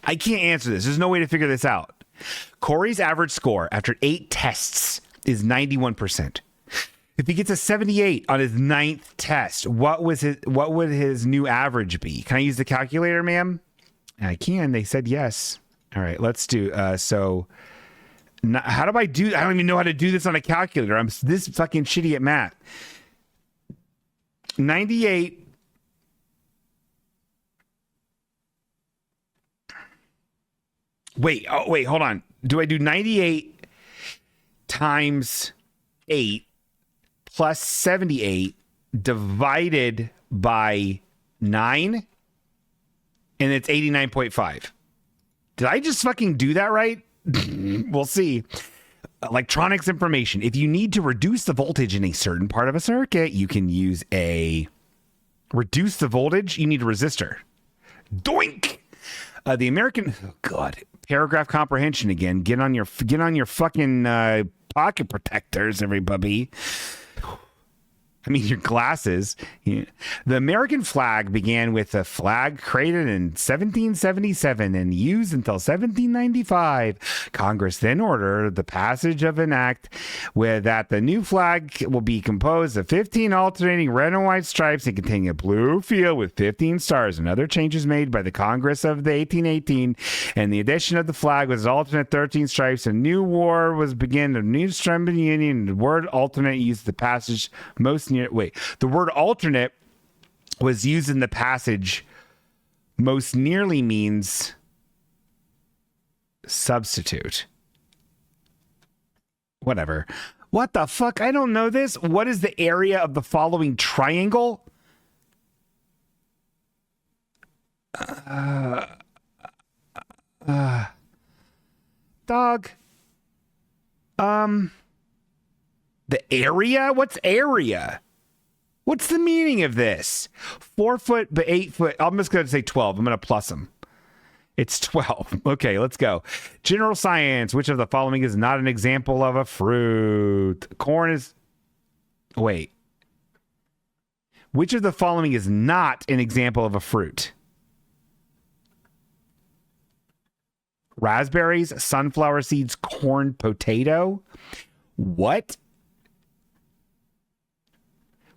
There's no way to figure this out. Corey's average score after 8 tests is 91%. If he gets a 78 on his 9th test, what would his new average be? Can I use the calculator, ma'am? I can. They said yes. All right, let's do how do I do? I don't even know how to do this on a calculator. I'm this fucking shitty at math. 98. Wait, hold on. do I do 98 times 8 plus 78 divided by 9? And it's 89.5. Did I just fucking do that right? We'll see. Electronics information. If you need to reduce the voltage in a certain part of a circuit, you can use a reduce the voltage. You need a resistor. Doink. The American, oh God, paragraph comprehension again. Get on your fucking pocket protectors, everybody. I mean, your glasses. Yeah. The American flag began with a flag created in 1777 and used until 1795. Congress then ordered the passage of an act where that the new flag will be composed of 15 alternating red and white stripes and containing a blue field with 15 stars. And other changes made by the Congress of the 1818 and the addition of the flag was alternate 13 stripes. A new war was begun. A new stripe in the Union. The word alternate used the passage most near. Wait, the word alternate was used in the passage most nearly means substitute. Whatever. What the fuck? I don't know this. What is the area of the following triangle? Dog. The area? What's area? What's the meaning of this? 4 foot by 8 foot. I'm just going to say 12. I'm going to plus them. It's 12. Okay, let's go. General science. Which of the following is not an example of a fruit? Corn is... Wait. Which of the following is not an example of a fruit? Raspberries, sunflower seeds, corn, potato. What?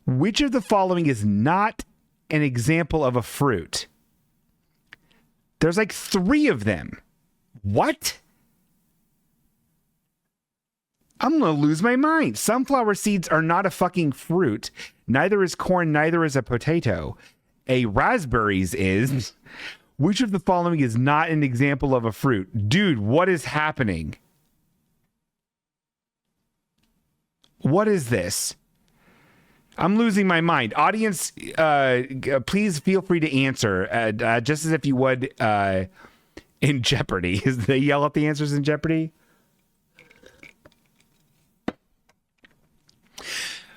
Which of the following is not an example of a fruit? There's like 3 of them. What? I'm going to lose my mind. Sunflower seeds are not a fucking fruit. Neither is corn, neither is a potato. A raspberries is. Which of the following is not an example of a fruit? Dude, what is happening? What is this? I'm losing my mind. Audience, please feel free to answer, just as if you would in Jeopardy. They yell out the answers in Jeopardy.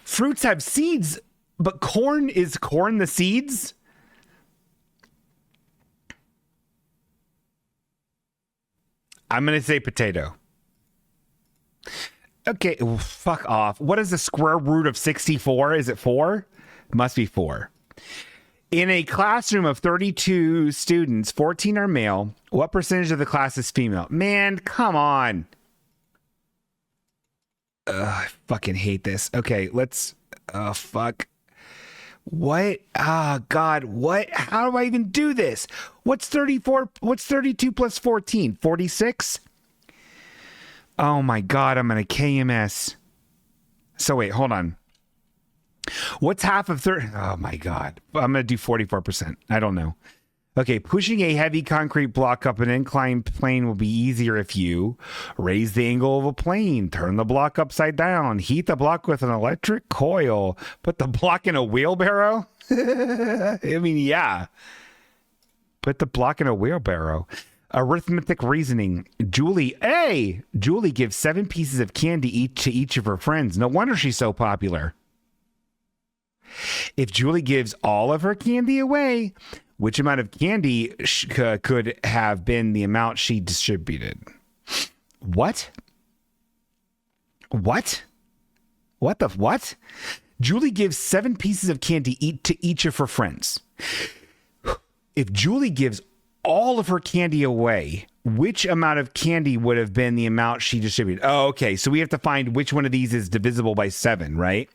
Fruits have seeds, but corn, is corn the seeds? I'm going to say potato. Okay, fuck off. What is the square root of 64? Is it 4? It must be 4. In a classroom of 32 students, 14 are male. What percentage of the class is female? Man, come on. I fucking hate this. Okay, let's... Oh, fuck. What? Ah, oh, God. What? How do I even do this? What's 34? What's 32 plus 14? 46? Oh my God, I'm going to KMS. So wait, hold on. What's half of 30? Oh my God. I'm going to do 44%. I don't know. Okay, pushing a heavy concrete block up an inclined plane will be easier if you raise the angle of a plane, turn the block upside down, heat the block with an electric coil, put the block in a wheelbarrow. I mean, yeah. Put the block in a wheelbarrow. Arithmetic reasoning. Julie gives 7 pieces of candy to each of her friends. No wonder she's so popular. If Julie gives all of her candy away, which amount of candy could have been the amount she distributed? What? What? What the what? Julie gives 7 pieces of candy to each of her friends. If Julie gives all of her candy away, which amount of candy would have been the amount she distributed? Oh, okay. So we have to find which one of these is divisible by 7, right?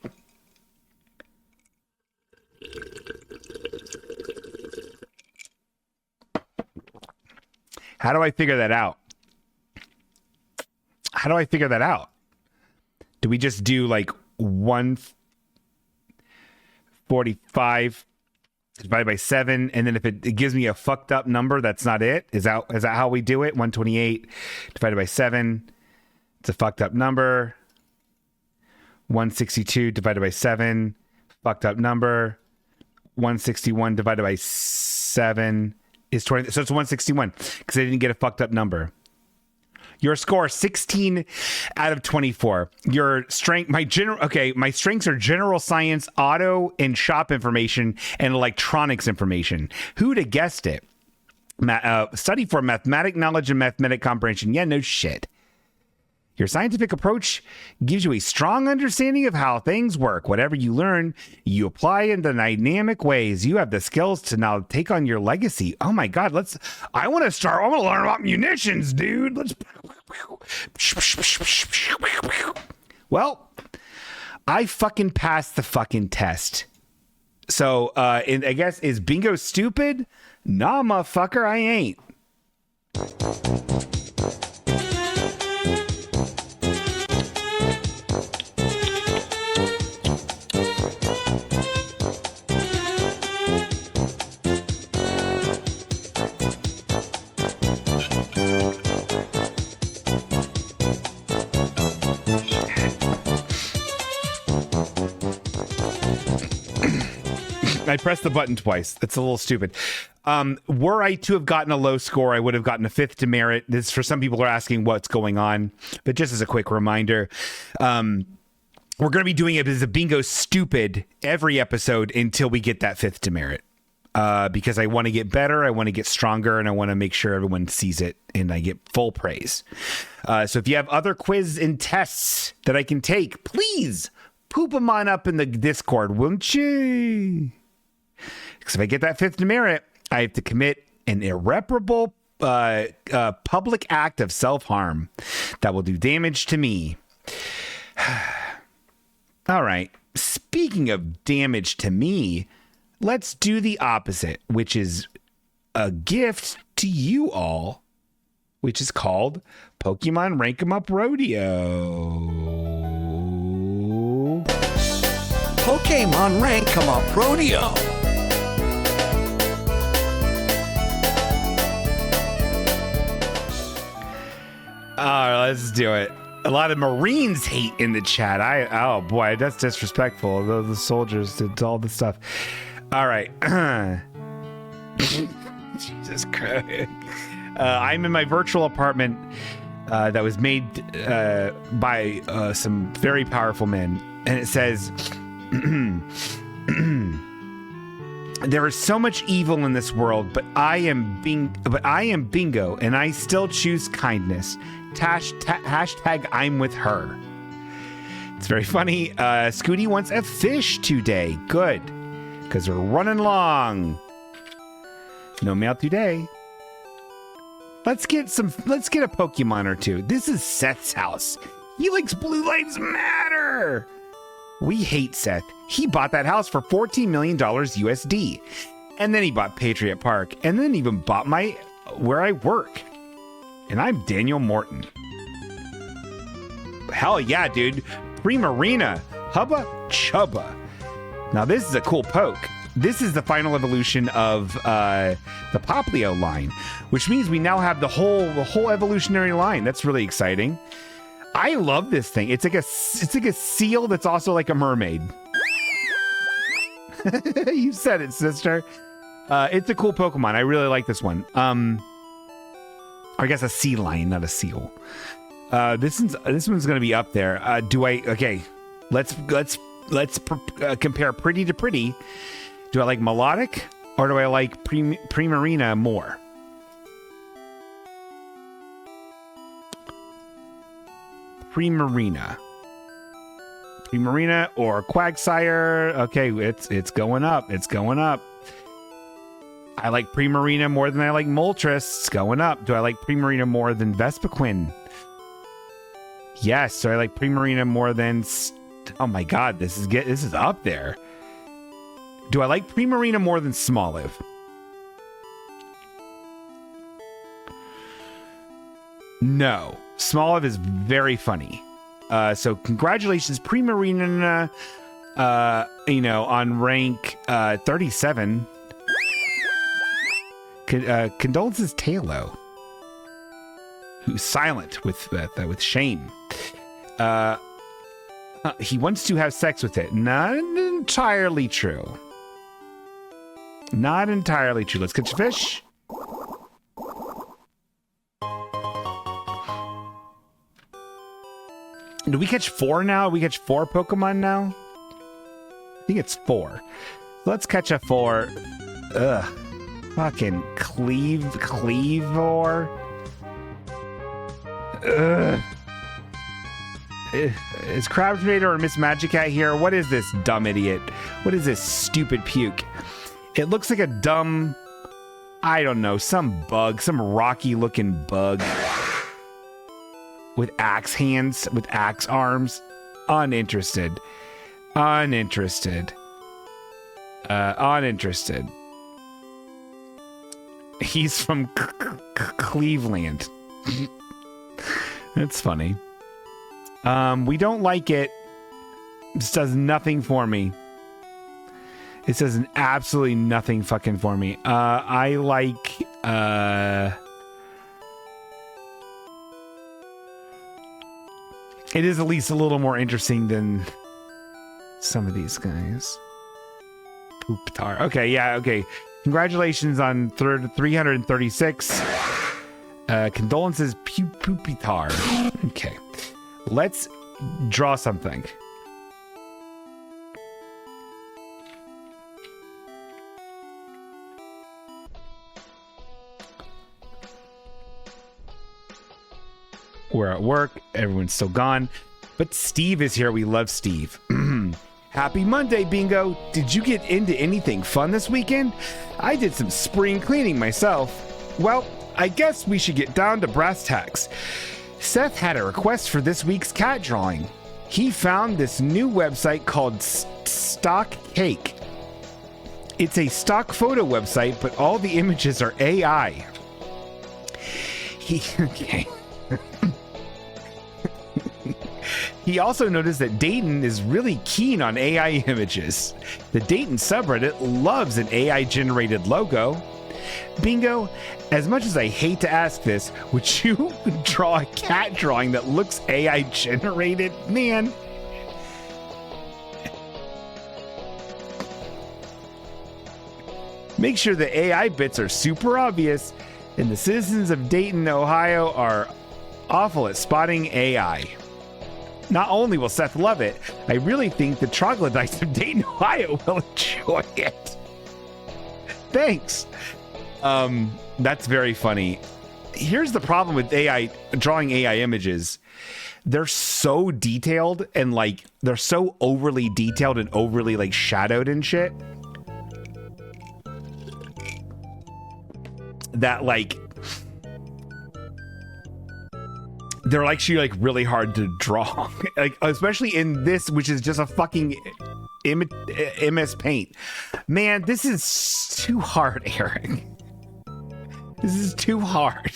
How do I figure that out? How do I figure that out? Do we just do like 145 divided by 7, and then if it gives me a fucked up number, that's not it. Is that how we do it? 128 divided by 7, it's a fucked up number. 162 divided by 7, fucked up number. 161 divided by 7 is 20. So it's 161 because I didn't get a fucked up number. Your score, 16 out of 24. Your strength, my strengths are general science, auto and shop information, and electronics information. Who'd have guessed it? Study for mathematic knowledge and mathematic comprehension. Yeah, no shit. Your scientific approach gives you a strong understanding of how things work. Whatever you learn, you apply in the dynamic ways. You have the skills to now take on your legacy. Oh my God, I want to learn about munitions, dude. Well, I fucking passed the fucking test. So, and I guess, is bingo stupid? Nah, motherfucker, I ain't. I pressed the button twice. That's a little stupid. Were I to have gotten a low score, I would have gotten a 5th demerit. This, for some people who are asking what's going on, but just as a quick reminder, we're going to be doing it as a bingo stupid every episode until we get that 5th demerit. Because I want to get better, I want to get stronger, and I want to make sure everyone sees it and I get full praise. So if you have other quiz and tests that I can take, please poop them on up in the Discord, won't you? Because if I get that 5th demerit, I have to commit an irreparable public act of self-harm that will do damage to me. All right. Speaking of damage to me, let's do the opposite, which is a gift to you all, which is called Pokemon Rank 'em Up Rodeo. Pokemon Rank 'em Up Rodeo. All right, let's do it. A lot of Marines hate in the chat. Oh boy, that's disrespectful. The soldiers did all the stuff. All right. Jesus Christ. I'm in my virtual apartment that was made by some very powerful men, and it says, "There is so much evil in this world, but I am Bingo, and I still choose kindness. Hashtag I'm with her." It's very funny. Scooty wants a fish today. Good, because we're running long. No mail today. Let's get a Pokemon or two. This is Seth's house. He likes Blue Lives Matter. We hate Seth. He bought that house for $14 million USD. And then he bought Patriot Park. And then even bought where I work. And I'm Daniel Morton. Hell yeah, dude. Primarina. Hubba Chubba. Now this is a cool poke. This is the final evolution of the Poplio line, which means we now have the whole evolutionary line. That's really exciting. I love this thing. It's like a seal that's also like a mermaid. You said it, sister. It's a cool Pokemon. I really like this one. I guess a sea lion, not a seal. This one's gonna be up there. Okay, let's compare pretty to pretty. Do I like melodic or do I like Primarina more? Primarina or Quagsire. Okay, it's going up. It's going up. I like Primarina more than I like Moltres. It's going up. Do I like Primarina more than Vespiquen? Yes. So I like Primarina more than... Oh my God, this is up there. Do I like Primarina more than Smoliv? No. Smoliv is very funny. So congratulations, Primarina, on rank 37. Condolences Talo, who's silent with shame. He wants to have sex with it. Not entirely true. Not entirely true. Let's catch a fish. Do we catch 4 now? We catch 4 Pokemon now? I think it's 4. Let's catch a 4. Ugh. Fucking Cleavor. Ugh. Is Crab Trader or Miss Magicat here? What is this dumb idiot? What is this stupid puke? It looks like a dumb, I don't know, some bug, some rocky looking bug. With axe hands, with axe arms. Uninterested. Uninterested. He's from Cleveland. That's funny. We don't like it. This does nothing for me. It does absolutely nothing fucking for me. I like... It is at least a little more interesting than some of these guys. Pooptar. Okay, yeah, okay. Congratulations on 336. Condolences, Poopitar. Okay. Let's draw something. We're at work. Everyone's still gone. But Steve is here. We love Steve. Happy Monday, Bingo. Did you get into anything fun this weekend? I did some spring cleaning myself. Well, I guess we should get down to brass tacks. Seth had a request for this week's cat drawing. He found this new website called Stock Cake. It's a stock photo website, but all the images are AI. Okay. He also noticed that Dayton is really keen on AI images. The Dayton subreddit loves an AI-generated logo. Bingo, as much as I hate to ask this, would you draw a cat drawing that looks AI-generated? Man. Make sure the AI bits are super obvious, and the citizens of Dayton, Ohio are awful at spotting AI. Not only will Seth love it, I really think the troglodytes of Dayton, Ohio will enjoy it. Thanks. That's very funny. Here's the problem with AI, drawing AI images. They're so detailed and like, they're so overly detailed and overly like shadowed and shit that like, they're actually like really hard to draw, like especially in this, which is just a fucking MS Paint. Man, this is too hard, Eric. This is too hard.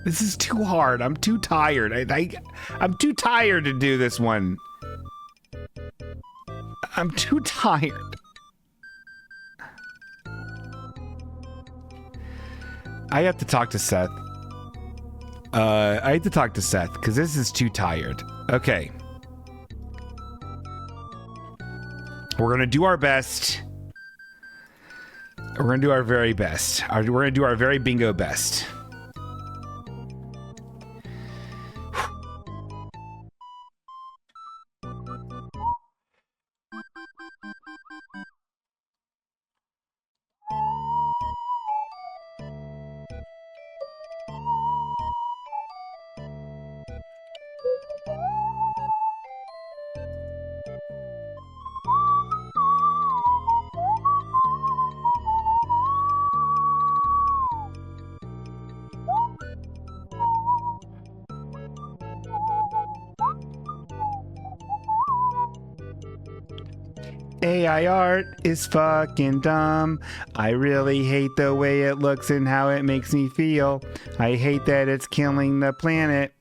This is too hard. I'm too tired. I'm too tired to do this one. I'm too tired. I have to talk to Seth. I have to talk to Seth because this is too tired. Okay. We're going to do our best. We're going to do our very best. We're going to do our very bingo best. AI art is fucking dumb. I really hate the way it looks and how it makes me feel. I hate that it's killing the planet.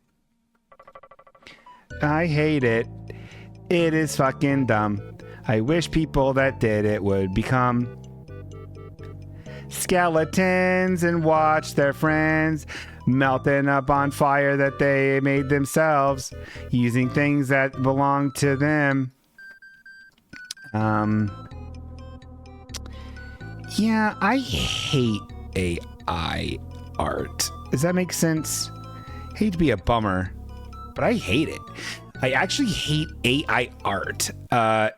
I hate it. It is fucking dumb. I wish people that did it would become skeletons and watch their friends melting up on fire that they made themselves using things that belong to them. Yeah, I hate AI art. Does that make sense? Hate to be a bummer, but I hate it. I actually hate AI art. I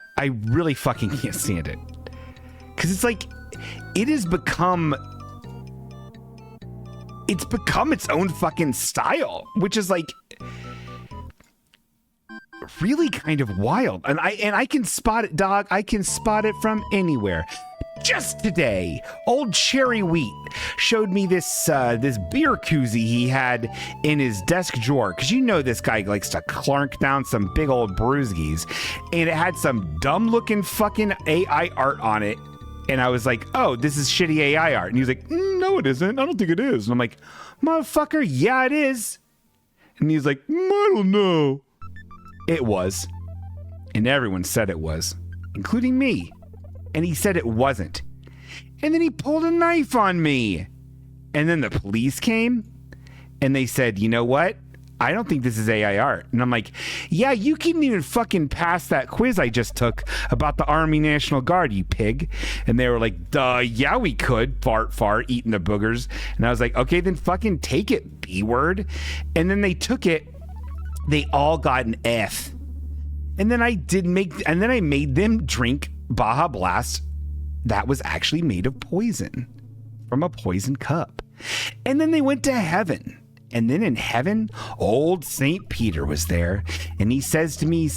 really fucking can't stand it. Because it's like, it has become... It's become its own fucking style, which is like really kind of wild. And I can spot it, dog. I can spot it from anywhere. Just today, old Cherry Wheat showed me this beer koozie he had in his desk drawer. Because you know this guy likes to clunk down some big old brewskis. And it had some dumb-looking fucking AI art on it. And I was like, oh, this is shitty AI art. And he was like, no, it isn't. I don't think it is. And I'm like, motherfucker, yeah, it is. And he's like, I don't know. It was. And everyone said it was, including me. And he said it wasn't. And then he pulled a knife on me. And then the police came and they said, you know what? I don't think this is AI art. And I'm like, yeah, you couldn't even fucking pass that quiz I just took about the Army National Guard, you pig. And they were like, duh, yeah, we could. Fart, eating the boogers. And I was like, okay, then fucking take it, B-word. And then they took it. They all got an F. And then I made them drink Baja Blast that was actually made of poison from a poison cup. And then they went to heaven. And then in heaven, old St. Peter was there. And he says to me,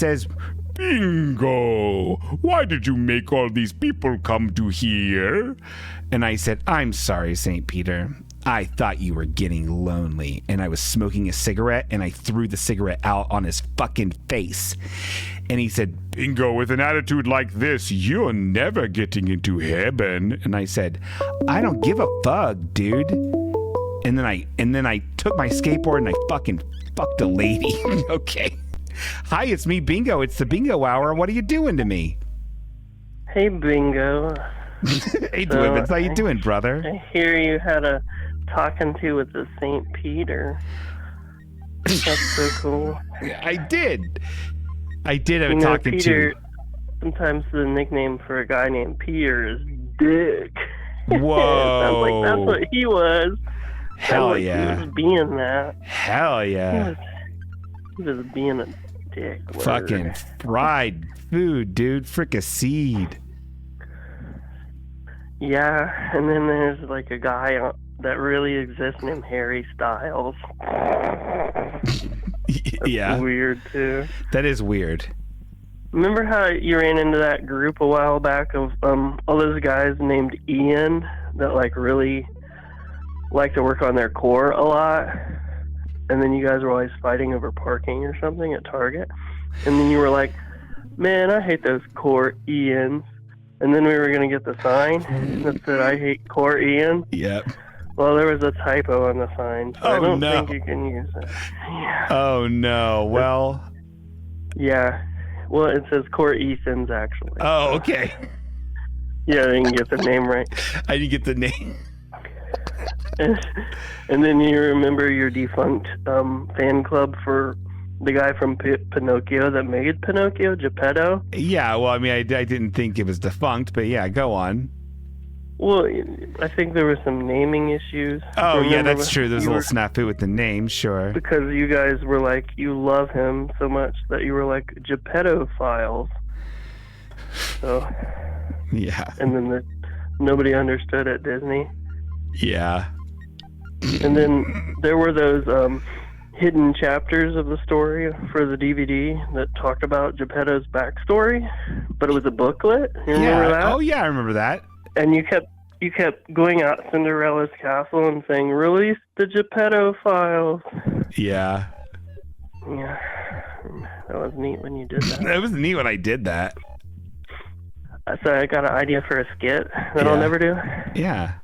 Bingo, why did you make all these people come to here? And I said, I'm sorry, St. Peter. I thought you were getting lonely. And I was smoking a cigarette and I threw the cigarette out on his fucking face. And he said, Bingo, with an attitude like this, you're never getting into heaven. And I said, I don't give a fuck, dude. And then I took my skateboard and I fucking fucked a lady. Okay. Hi, it's me, Bingo. It's the Bingo Hour. What are you doing to me? Hey, Bingo. Hey, Dwibbins. How you doing, brother? I hear you had a talking to with the St. Peter. That's so cool. I did have a talking Peter, to. Sometimes the nickname for a guy named Peter is Dick. Whoa. Sounds like that's what he was. Hell like yeah. He was being that. Hell yeah. He was being a dick. Fucking fried food, dude. Fricassee. Yeah, and then there's like a guy that really exists named Harry Styles. Yeah. That's weird, too. That is weird. Remember how you ran into that group a while back of all those guys named Ian that like really like to work on their core a lot? And then you guys were always fighting over parking or something at Target. And then you were like, man, I hate those core Ians. And then we were going to get the sign that said, I hate core Ian. Yep. Well, there was a typo on the sign, so I don't think you can use it. Yeah. Oh, no. Well. Yeah. Well, it says core Ethans, actually. Oh, okay. Yeah, I didn't get the name right. I didn't get the name. And then you remember your defunct fan club for the guy from Pinocchio that made Pinocchio, Geppetto? Yeah, well, I mean, I didn't think it was defunct, but yeah, go on. Well, I think there were some naming issues. Oh, yeah, that's true. There's a little snafu with the name, sure. Because you guys were like, you love him so much that you were like, Geppetto Files. So. Yeah. And then nobody understood at Disney. Yeah. And then there were those hidden chapters of the story for the DVD that talked about Geppetto's backstory, but it was a booklet. You remember that? Oh, yeah, I remember that. And you kept going out Cinderella's castle and saying, "Release the Geppetto Files." Yeah. Yeah. That was neat when you did that. That was neat when I did that. So I got an idea for a skit that I'll never do. Yeah.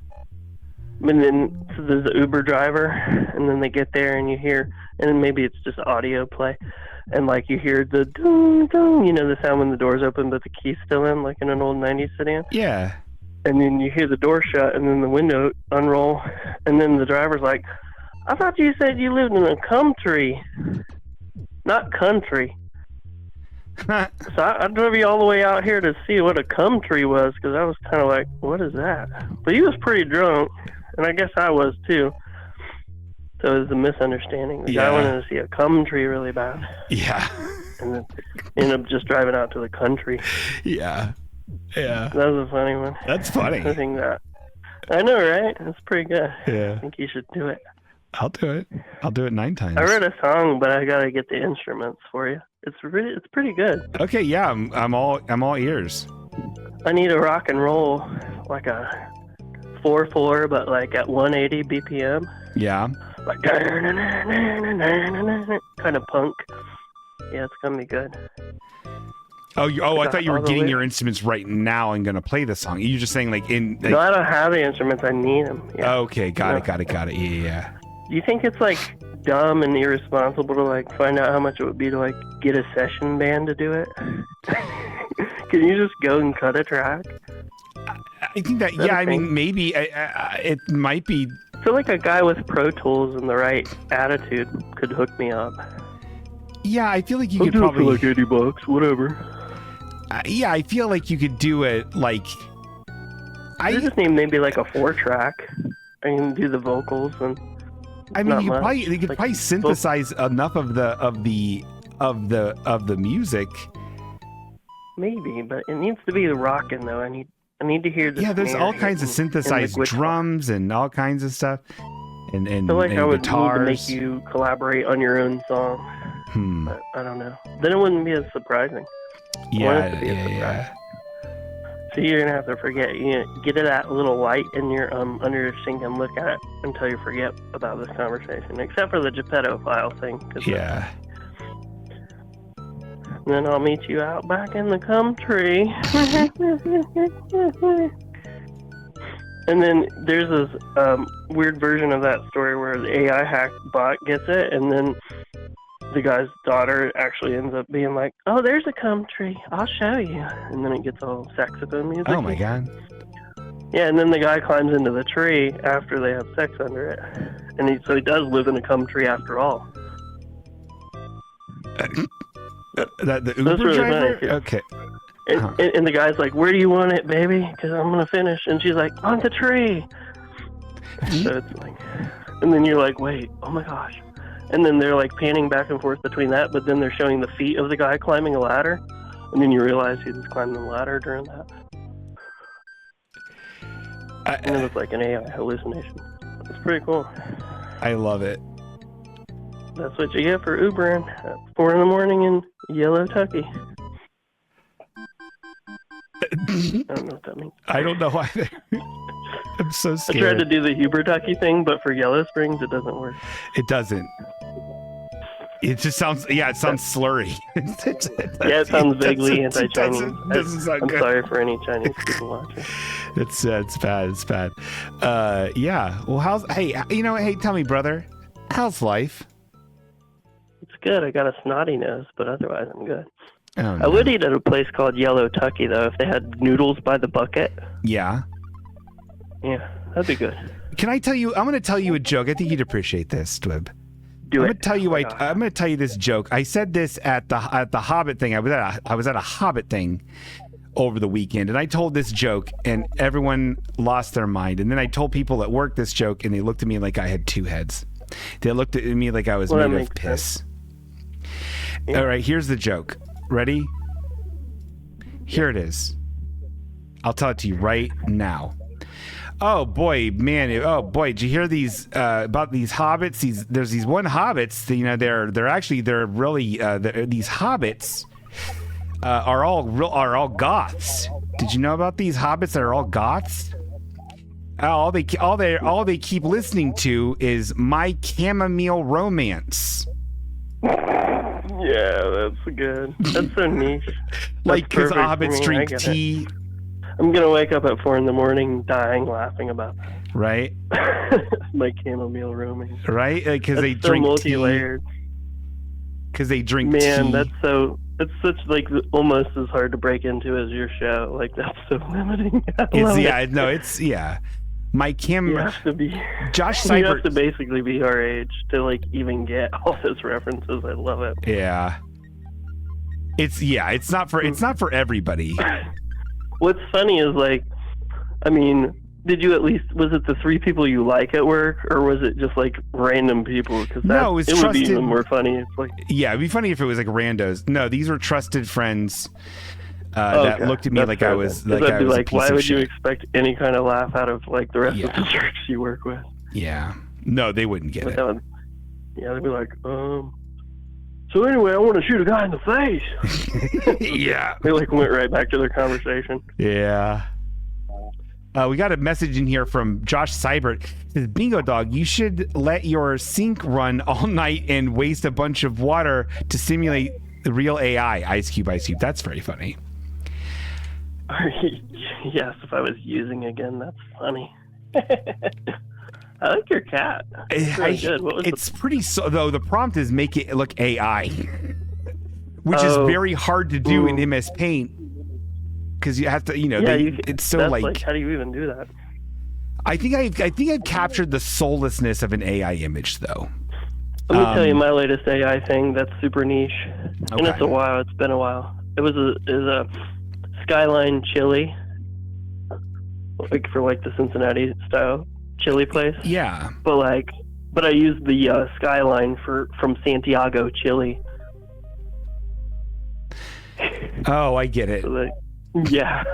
And then so there's the Uber driver, and then they get there and you hear, and then maybe it's just audio play. and like you hear the ding ding, you know, the sound when the doors open but the key's still in, like in an old 90s sedan. Yeah. And then you hear the door shut and then the window unroll, and then the driver's like, I thought you said you lived in a country, not country. So I drove you all the way out here to see what a country was, because I was kind of like, what is that? But he was pretty drunk, and I guess I was too. So it was a misunderstanding. The guy wanted to see a country really bad. Yeah. And then ended up just driving out to the country. Yeah. Yeah. That was a funny one. That's funny. I think that. I know, right? That's pretty good. Yeah. I think you should do it. I'll do it. I'll do it 9 times. I wrote a song, but I gotta get the instruments for you. It's pretty good. Okay, yeah, I'm all ears. I need a rock and roll, like a 4/4, but like at 180 BPM. Yeah. Like kind of punk. Yeah, it's gonna be good. I thought you were getting your instruments right now and gonna play the song. You're just saying like in. Like... No, I don't have the instruments. I need them. Yeah. Okay, got it. Yeah. Do you think it's like dumb and irresponsible to like find out how much it would be to like get a session band to do it? Can you just go and cut a track? I think that I mean maybe it might be. I feel like a guy with Pro Tools and the right attitude could hook me up. Yeah, I feel like you could probably for like $80, whatever. Yeah, I feel like you could do it like. I just need maybe like a 4-track. I can do the vocals and. I mean, you could probably synthesize enough of the music. Maybe, but it needs to be rocking though. I need to hear the. Yeah, there's all kinds of synthesized drums and all kinds of stuff, and I feel like I would guitars. need to make you collaborate on your own song. But I don't know. Then it wouldn't be as surprising. Yeah. So you're gonna have to forget. Get that little light in your under your sink and look at it until you forget about this conversation, except for the Geppetto file thing. Yeah. And then I'll meet you out back in the country. And then there's this weird version of that story where the AI hack bot gets it, and then the guy's daughter actually ends up being like, "Oh, there's a country. I'll show you." And then it gets all saxophone music. Oh my god. Yeah, and then the guy climbs into the tree after they have sex under it, and he does live in a country after all. The Uber really driver? nice, yeah. Okay. And the guy's like, "Where do you want it, baby? Because I'm gonna finish." And she's like, "On the tree." So it's like, and then you're like, "Wait, oh my gosh." And then they're like panning back and forth between that, but then they're showing the feet of the guy climbing a ladder, and then you realize he was climbing the ladder during that. And it was like an AI hallucination. It's pretty cool. I love it. That's what you get for Ubering at 4 a.m. in Yellow Tucky. I don't know what that means. I don't know either. I'm so scared. I tried to do the Huber Tucky thing, but for Yellow Springs, it doesn't work. It doesn't. It just sounds, it sounds slurry. Yeah, it sounds vaguely anti-Chinese. Doesn't sound I'm good. sorry for any Chinese people watching. It's bad. Yeah. Well, hey, tell me, brother, how's life? It's good. I got a snotty nose, but otherwise I'm good. Oh, no. I would eat at a place called Yellow Tucky, though, if they had noodles by the bucket. Yeah. Yeah, that'd be good. Can I tell you? I'm going to tell you a joke. I think you'd appreciate this, Twib. I'm going to tell you this joke. I said this at the Hobbit thing. I was at a Hobbit thing over the weekend, and I told this joke, and everyone lost their mind. And then I told people at work this joke, and they looked at me like I had 2 heads. They looked at me like I was made of piss. Yeah. All right, here's the joke. Ready? Here it is. I'll tell it to you right now. Oh boy, man! Oh boy, did you hear these about these hobbits? There's these one hobbits. They're really these hobbits are all goths. Did you know about these hobbits that are all goths? All they keep listening to is My Chamomile Romance. Yeah, that's good. That's so niche. Like, because hobbits drink tea. I'm gonna wake up at 4 a.m. dying laughing about that. Right. My chamomile romance. Right, because they so drink multi-layered. because they drink Man, tea. it's such like almost as hard to break into as your show. Like that's so limiting. I love it. My Kim, You have to be. Josh You have Seibert. to basically be our age to like even get all those references. I love it. Yeah. It's not for everybody. What's funny is like, I mean, was it the 3 people you like at work, or was it just like random people? Because No, it would be even more funny. It's like, Yeah, it'd be funny if it was like randos. No, these were trusted friends that looked at me like I was like I was a piece why of would you shit. expect any kind of laugh out of like the rest of the jerks you work with? Yeah. No, they wouldn't get it. They'd be like, so anyway, I want to shoot a guy in the face. Yeah. They like went right back to their conversation. Yeah. We got a message in here from Josh Seibert. It says, Bingo Dog, you should let your sink run all night and waste a bunch of water to simulate the real AI. Ice Cube, Ice Cube. That's very funny. Yes, if I was using again, that's funny. I like your cat. It's really good. What was pretty though. The prompt is make it look AI, which is very hard to do in MS Paint because you have to, it's so like. How do you even do that? I think I've captured the soullessness of an AI image though. Let me tell you my latest AI thing that's super niche, and Okay. it's a while. It's been a while. It was a Skyline chili, like for like the Cincinnati style chili place. Yeah. But I used the Skyline from Santiago, Chile. Oh, I get it. So yeah.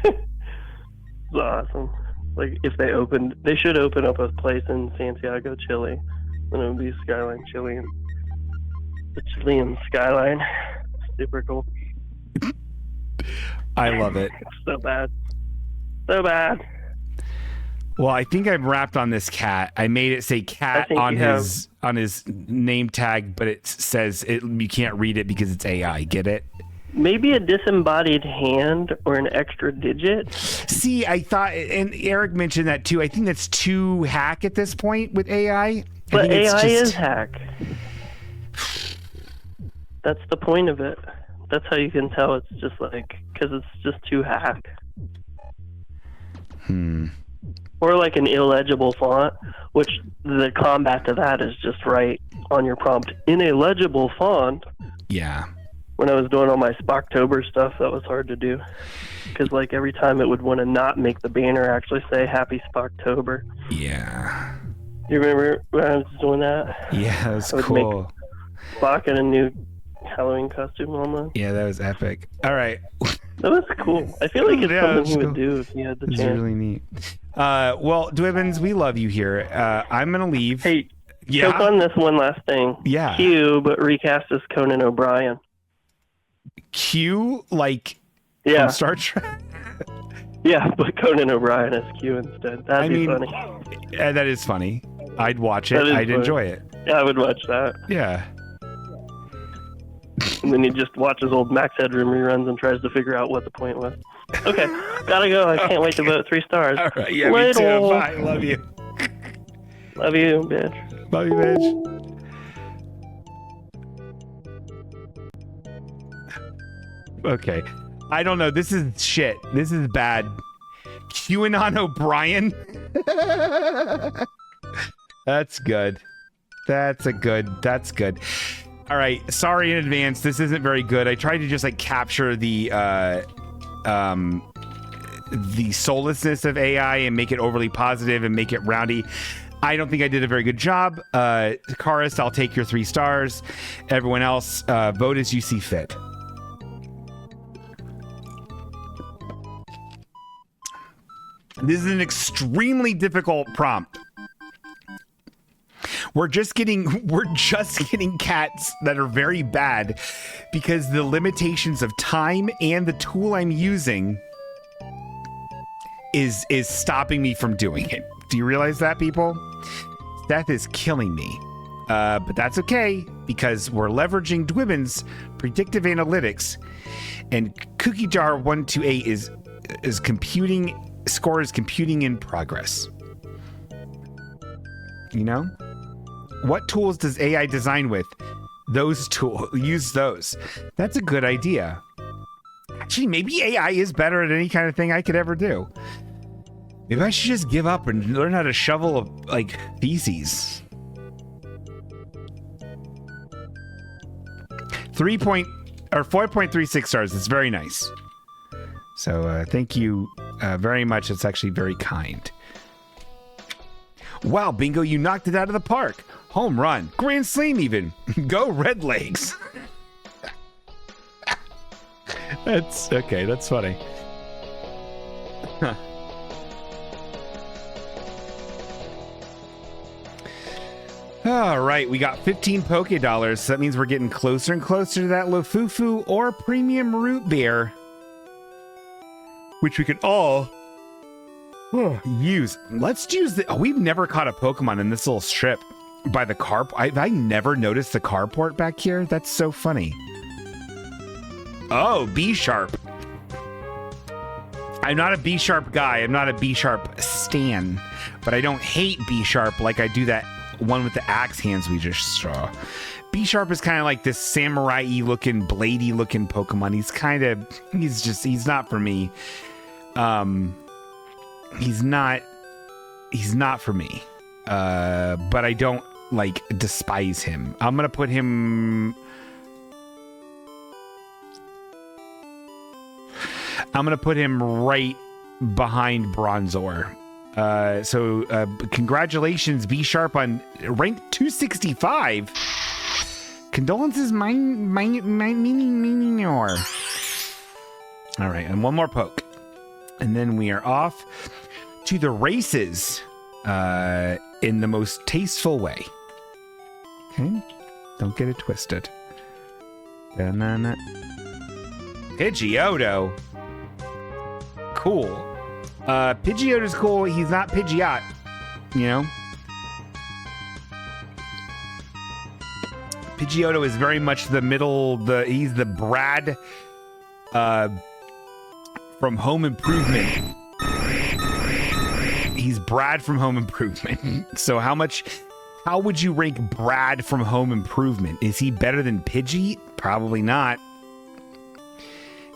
It's awesome. Like if they should open up a place in Santiago, Chile, and it would be Skyline Chile, the Chilean Skyline. Super cool. I love it. So bad. So bad. Well, I think I'm wrapped on this cat. I made it say cat on his name tag, but it says you can't read it because it's AI. Get it? Maybe a disembodied hand or an extra digit. See, I thought, and Eric mentioned that too. I think that's too hack at this point with AI. But AI is hack. That's the point of it. That's how you can tell it's just like, because it's just too hack. Or like an illegible font, which the combat to that is just right on your prompt. In a legible font. Yeah. When I was doing all my Spocktober stuff, that was hard to do. Because like every time it would want to not make the banner actually say Happy Spocktober. Yeah. You remember when I was doing that? Yeah, that was I would cool. Make Spock in a new Halloween costume almost. Yeah, that was epic. All right. That was cool. I feel like it's something he would do if he had the It's chance. really neat. Well, Dwibbins, we love you here. I'm going to leave. Hey, choke on this one last thing. Yeah. Q, but recast as Conan O'Brien. Q, like Yeah. from Star Trek? Yeah, but Conan O'Brien as Q instead. That'd be funny. Yeah, that is funny. I'd watch it. That is I'd funny. enjoy it. Yeah, I would watch that. Yeah. And then he just watches old Max Headroom reruns and tries to figure out what the point was. Okay, gotta go. I can't wait to vote 3 stars. All right. Yeah, Later. me too. Bye. Love you. Love you, bitch. Love you, bitch. Okay. I don't know. This is shit. This is bad. QAnon O'Brien? That's good. That's good. All right. Sorry in advance. This isn't very good. I tried to just like capture the soullessness of AI and make it overly positive and make it roundy. I don't think I did a very good job. Karis, I'll take your 3 stars. Everyone else, vote as you see fit. This is an extremely difficult prompt. We're just getting cats that are very bad because the limitations of time and the tool I'm using is stopping me from doing it. Do you realize that, people? Seth is killing me. But that's okay because we're leveraging Dwibbin's predictive analytics, and Cookie Jar 128 is computing. Score is computing in progress. You know? What tools does AI design with? Those tools, use those. That's a good idea. Actually, maybe AI is better at any kind of thing I could ever do. Maybe I should just give up and learn how to shovel like feces. 4.36 stars. It's very nice. So thank you very much. It's actually very kind. Wow, Bingo, you knocked it out of the park. Home run. Grand slam even. Go Red Legs. That's okay. That's funny. Huh. All right, we got 15 Poke Dollars. So that means we're getting closer and closer to that Lofufu or premium root beer, which we could all use. Let's use the. Oh, we've never caught a Pokemon in this little strip by the carp. I never noticed the carport back here. That's so funny. Oh, B-Sharp. I'm not a B-Sharp guy. I'm not a B-Sharp stan, but I don't hate B-Sharp like I do that one with the axe hands we just saw. B-Sharp is kind of like this samurai-y looking, bladey looking Pokemon. He's not for me. He's not for me. But I don't like despise him. I'm going to put him right behind Bronzor. So congratulations, B-Sharp, on rank 265. Condolences, mine. All right, and one more poke. And then we are off to the races in the most tasteful way. Okay? Don't get it twisted. Da-na-na. Pidgeotto. Cool. Pidgeotto's cool. He's not Pidgeot, you know? Pidgeotto is very much the middle, he's the Brad from Home Improvement. He's Brad from Home Improvement. So how would you rank Brad from Home Improvement? Is he better than Pidgey? Probably not.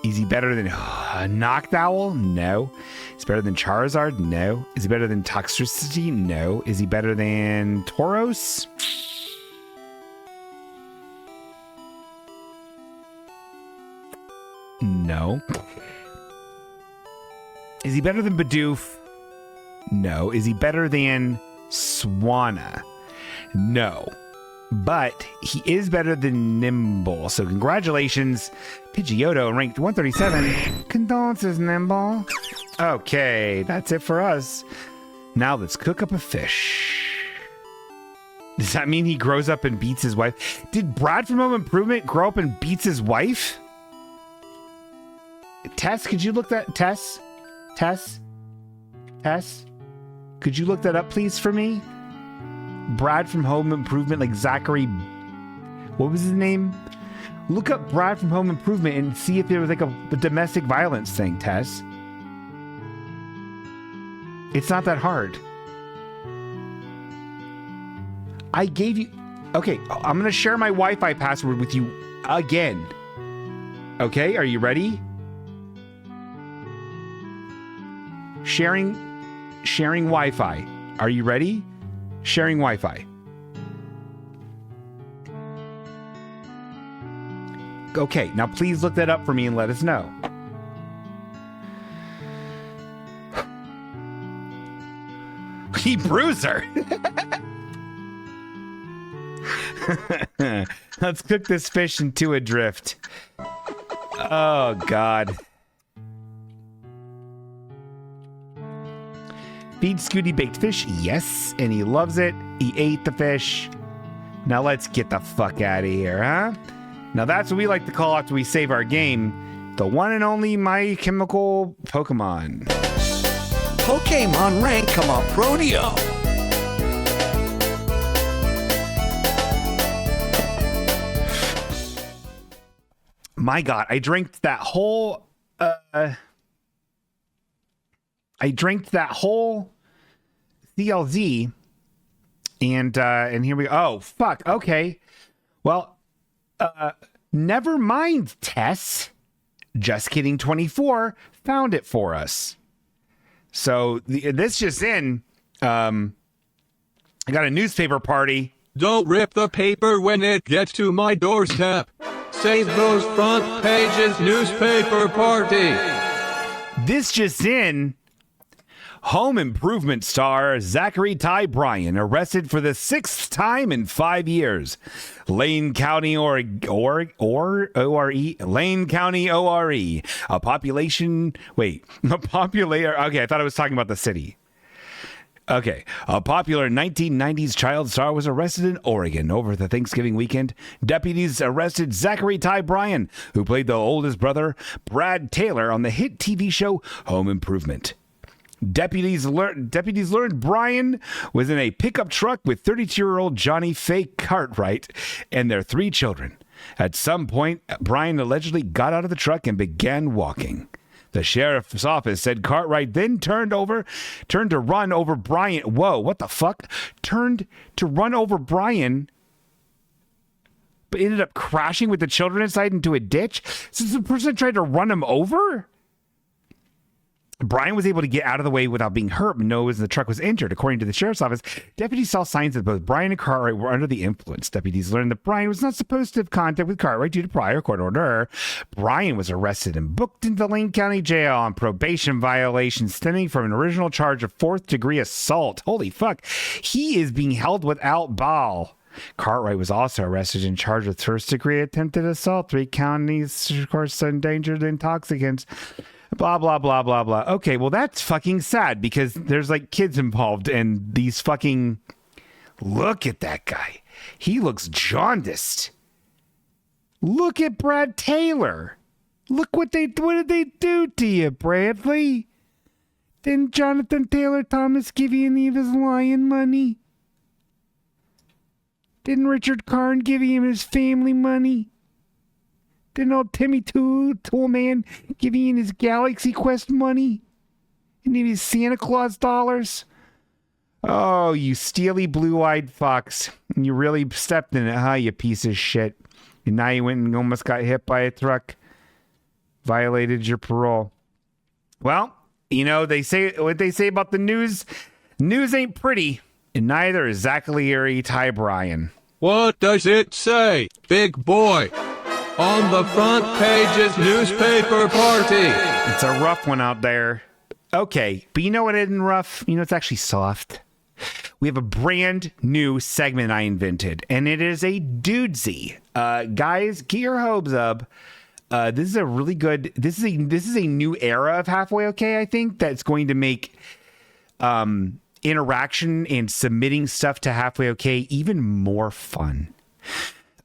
Is he better than Noctowl? No. Is he better than Charizard? No. Is he better than Toxtricity? No. Is he better than Tauros? No. Is he better than Bidoof? No. Is he better than Swanna? No. But he is better than Nimble. So congratulations, Pidgeotto, ranked 137. Condolences, Nimble. Okay, that's it for us. Now let's cook up a fish. Does that mean he grows up and beats his wife? Did Brad from Home Improvement grow up and beats his wife? Tess, could you look that? Tess? Could you look that up, please, for me? Brad from Home Improvement, like Zachery. What was his name? Look up Brad from Home Improvement and see if there was like a domestic violence thing, Tess. It's not that hard. I gave you. Okay, I'm going to share my Wi-Fi password with you again. Okay, are you ready? Sharing Wi-Fi. Are you ready? Sharing Wi-Fi. Okay, now please look that up for me and let us know. He bruiser. Let's cook this fish into a drift. Oh, God. Feed Scooty baked fish, yes, and he loves it. He ate the fish. Now let's get the fuck out of here, huh? Now that's what we like to call after we save our game, the one and only My Chemical Pokemon. Pokemon rank, come on, Pronio. My God, I drank that whole CLZ, and here we go. Oh, fuck. Okay. Well, Never mind, Tess. Just Kidding 24 found it for us. So this just in. I got a newspaper party. Don't rip the paper when it gets to my doorstep. Save those front pages, newspaper party. This just in. Home Improvement star Zachery Ty Bryan arrested for the 6th time in 5 years. Lane County Lane County ORE. Okay, I thought I was talking about the city. Okay, a popular 1990s child star was arrested in Oregon over the Thanksgiving weekend. Deputies arrested Zachery Ty Bryan, who played the oldest brother, Brad Taylor, on the hit TV show Home Improvement. Deputies learned Bryan was in a pickup truck with 32-year-old Johnny Faye Cartwright and their 3 children. At some point, Bryan allegedly got out of the truck and began walking. The sheriff's office said Cartwright then turned to run over Bryan. Whoa, what the fuck? Turned to run over Bryan, but ended up crashing with the children inside into a ditch? So the person tried to run him over? Bryan was able to get out of the way without being hurt, but no one in the truck was injured. According to the sheriff's office, deputies saw signs that both Bryan and Cartwright were under the influence. Deputies learned that Bryan was not supposed to have contact with Cartwright due to prior court order. Bryan was arrested and booked into Lane County Jail on probation violation stemming from an original charge of 4th-degree assault. Holy fuck. He is being held without bail. Cartwright was also arrested and charged with 1st-degree attempted assault, 3 counties, of course, endangered intoxicants. Blah, blah, blah, blah, blah. Okay, well, that's fucking sad because there's like kids involved and these fucking... Look at that guy. He looks jaundiced. Look at Brad Taylor. Look what did they do to you, Bradley? Didn't Jonathan Taylor Thomas give you any of his lion money? Didn't Richard Karn give him his family money? Didn't old Timmy Toolman give him his Galaxy Quest money? Any of his Santa Claus dollars? Oh, you steely blue-eyed fox. You really stepped in it, huh, you piece of shit. And now you went and almost got hit by a truck. Violated your parole. Well, you know, they say what they say about the news. News ain't pretty, and neither is Zachery Ty Bryan. What does it say, big boy? On the front page's newspaper party. It's a rough one out there. Okay, but you know what isn't rough? You know, it's actually soft. We have a brand new segment I invented, and it is a dudesy. Guys, get your hopes up. This is a really good. This is a new era of Halfway Okay. I think that's going to make interaction and submitting stuff to Halfway Okay even more fun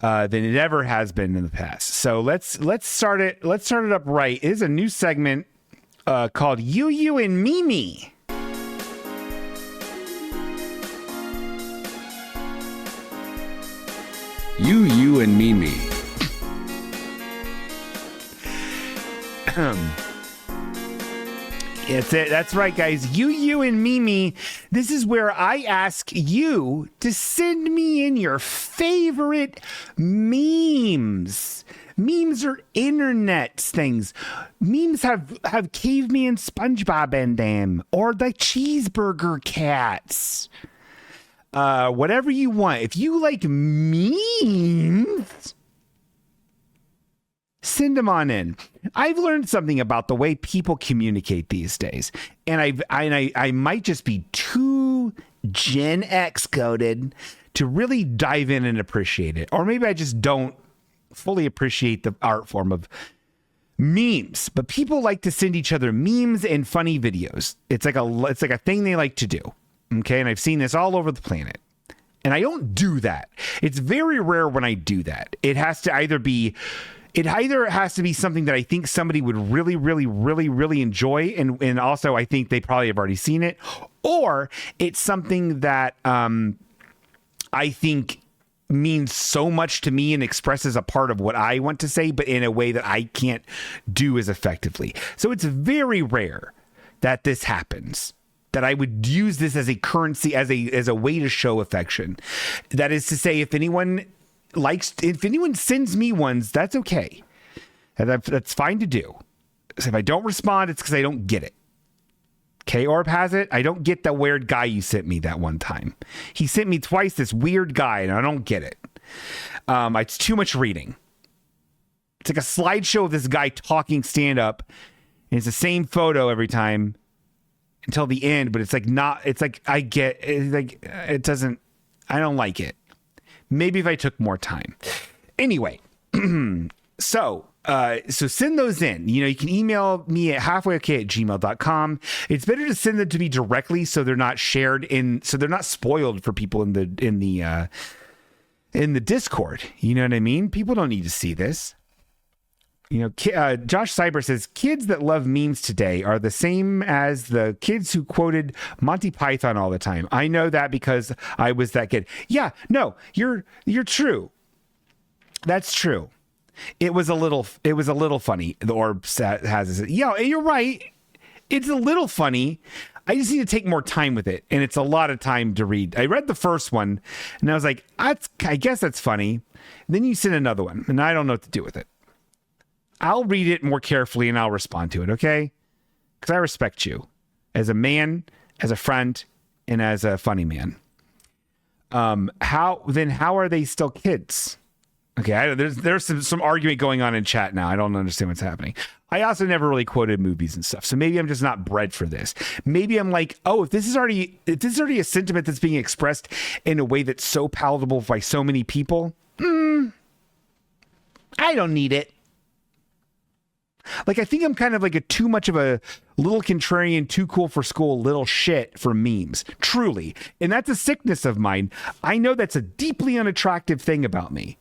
than it ever has been in the past. So let's start it. Let's start it up right. It is a new segment called You and Mimi. You and Mimi. That's it. That's right, guys. You and Mimi. This is where I ask you to send me in your favorite memes. Memes are internet things. Memes have caveman SpongeBob in them, or the cheeseburger cats. Whatever you want. If you like memes, send them on in. I've learned something about the way people communicate these days, and I might just be too Gen X coded to really dive in and appreciate it, or maybe I just don't fully appreciate the art form of memes. But people like to send each other memes and funny videos. It's like a thing they like to do. Okay, and I've seen this all over the planet. And I don't do that. It's very rare when I do that. It either has to be something that I think somebody would really, really, really, really enjoy, and also I think they probably have already seen it, or it's something that I think means so much to me and expresses a part of what I want to say, but in a way that I can't do as effectively. So it's very rare that this happens, that I would use this as a currency, as a way to show affection. That is to say, if anyone if anyone sends me ones, that's okay. That's fine to do. So if I don't respond, it's because I don't get it. K-Orb has it. I don't get the weird guy you sent me that one time. He sent me twice this weird guy, and I don't get it. It's too much reading. It's like a slideshow of this guy talking stand-up, and it's the same photo every time until the end, but it's like not, it's like I get, it's like it doesn't, I don't like it. Maybe if I took more time. Anyway, so send those in. You can email me at halfwayokay@gmail.com. It's better to send them to me directly so they're not shared so they're not spoiled for people in the Discord. You know what I mean? People don't need to see this. Josh Cyber says, kids that love memes today are the same as the kids who quoted Monty Python all the time. I know that because I was that kid. Yeah, no, you're true. That's true. It was a little funny. The Orb has it. Yeah, you're right. It's a little funny. I just need to take more time with it. And it's a lot of time to read. I read the first one and I was like, I guess that's funny. And then you send another one and I don't know what to do with it. I'll read it more carefully and I'll respond to it, okay? Because I respect you as a man, as a friend, and as a funny man. How are they still kids? Okay, there's some argument going on in chat now. I don't understand what's happening. I also never really quoted movies and stuff, so maybe I'm just not bred for this. Maybe I'm like, oh, if this is already a sentiment that's being expressed in a way that's so palatable by so many people, I don't need it. Like, I think I'm kind of like too much of a little contrarian, too cool for school, little shit for memes. Truly. And that's a sickness of mine. I know that's a deeply unattractive thing about me.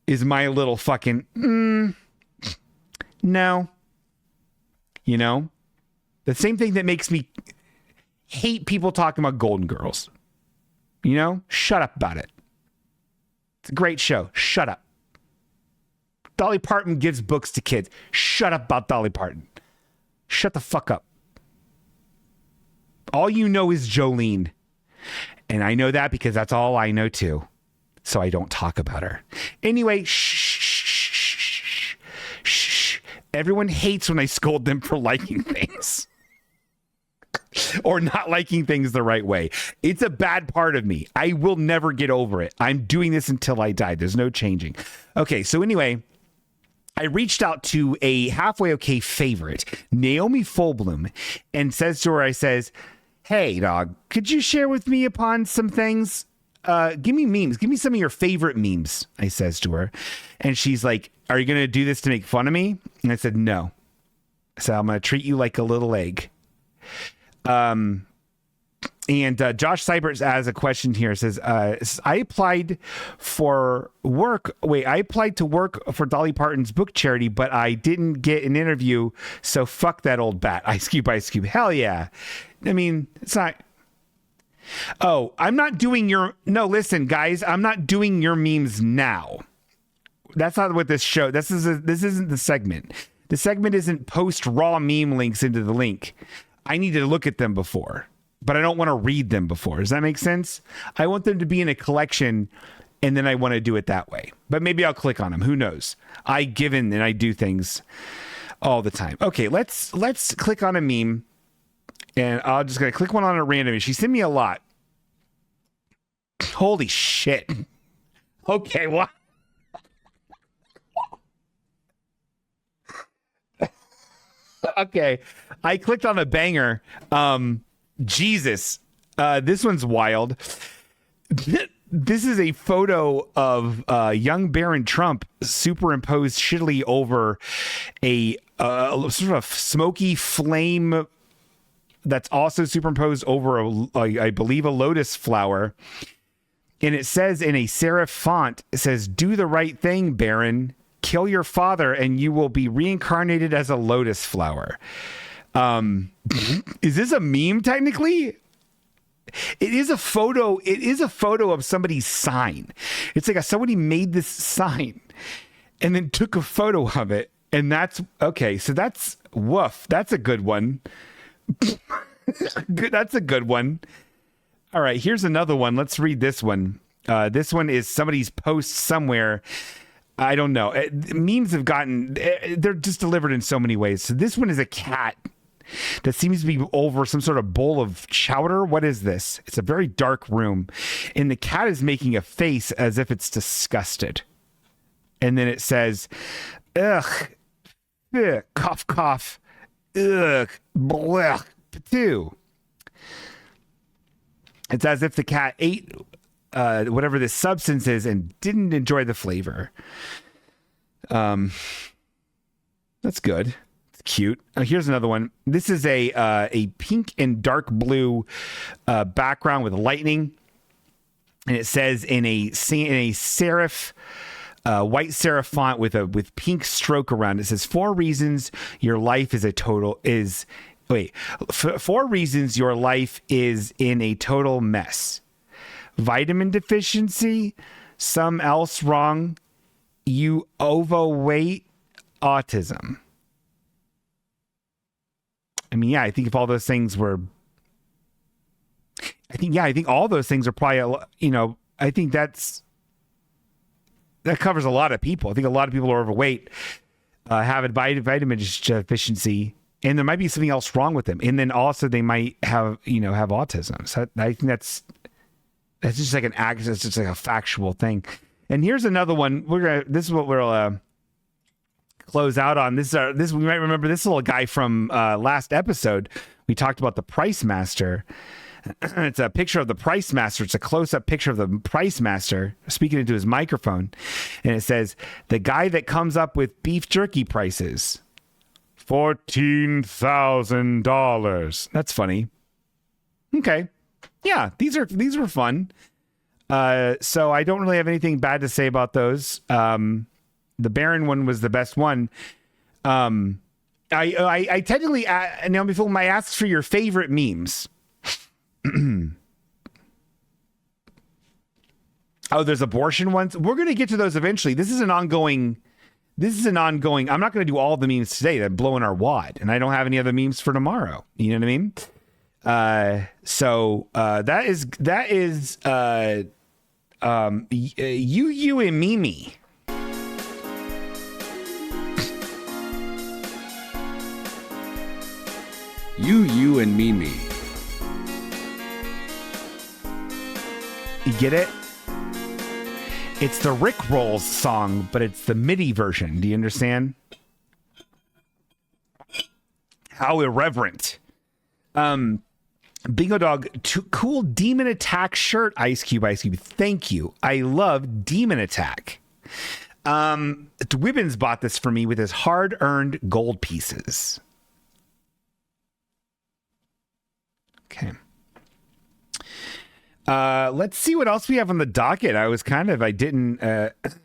Is my little fucking, no. The same thing that makes me hate people talking about Golden Girls. Shut up about it. It's a great show. Shut up. Dolly Parton gives books to kids. Shut up about Dolly Parton. Shut the fuck up. All you know is Jolene. And I know that because that's all I know too. So I don't talk about her. Anyway, shh. Everyone hates when I scold them for liking things. Or not liking things the right way. It's a bad part of me. I will never get over it. I'm doing this until I die. There's no changing. Okay, so anyway, I reached out to a Halfway Okay favorite, Naomi Fullbloom, and says to her, hey, dog, could you share with me upon some things? Give me memes. Give me some of your favorite memes, I says to her. And she's like, are you going to do this to make fun of me? And I said, no. So I'm going to treat you like a little egg. And Josh Seibert has a question here. It says, I applied to work for Dolly Parton's book charity, but I didn't get an interview. So fuck that old bat. Ice Cube. Hell yeah. I mean, it's not. Oh, I'm not doing no, listen, guys, I'm not doing your memes now. That's not what this show. This isn't the segment. The segment isn't post raw meme links into the link. I need to look at them before. But I don't want to read them before. Does that make sense? I want them to be in a collection, and then I want to do it that way. But maybe I'll click on them. Who knows? I give in and I do things all the time. Okay, let's click on a meme, and I'm just gonna click one on at random. And she sent me a lot. Holy shit! Okay, what? Okay, I clicked on a banger. Jesus, this one's wild. This is a photo of young Barron Trump superimposed shittily over a sort of smoky flame that's also superimposed over, I believe, a lotus flower. And it says in a serif font, it says, "Do the right thing, Barron. Kill your father and you will be reincarnated as a lotus flower." Is this a meme technically? It is a photo. It is a photo of somebody's sign. It's like somebody made this sign and then took a photo of it. And that's okay. So that's woof. That's a good one. That's a good one. All right. Here's another one. Let's read this one. This one is somebody's post somewhere. I don't know. Memes have gotten, they're just delivered in so many ways. So this one is a cat that seems to be over some sort of bowl of chowder. What is this? It's a very dark room. And the cat is making a face as if it's disgusted. And then it says, ugh, cough, cough, ugh, blech, patoo. It's as if the cat ate whatever this substance is and didn't enjoy the flavor. That's good. It's cute. Here's another one. This is a pink and dark blue background with lightning, and it says in a serif. White serif font with pink stroke around it. It says 4 reasons your life is four reasons your life is in a total mess. Vitamin deficiency, some else wrong, you overweight, autism. I mean, yeah, I think if all those things were, I think all those things are probably, I think that covers a lot of people. I think a lot of people are overweight, have a vitamin deficiency, and there might be something else wrong with them. And then also they might have autism. So I think that's just like an act. It's just like a factual thing. And here's another one. This is what we'll close out on. This we might remember this little guy from last episode. We talked about the Price Master. It's a picture of the Price Master. It's a close-up picture of the Price Master speaking into his microphone. And it says, the guy that comes up with beef jerky prices, $14,000. That's funny. Okay. Yeah, these were fun. So I don't really have anything bad to say about those. The Baron one was the best one. I technically, now before I ask for your favorite memes. Oh, there's abortion ones. We're going to get to those eventually. This is an ongoing. I'm not going to do all the memes today. That blowing our wad, and I don't have any other memes for tomorrow. You know what I mean? So that is you and Mimi. You and Mimi. You get it? It's the Rick Rolls song, but it's the MIDI version. Do you understand? How irreverent. Bingo Dog, cool Demon Attack shirt, Ice Cube. Thank you. I love Demon Attack. Wibbins bought this for me with his hard-earned gold pieces. Okay. Let's see what else we have on the docket. I didn't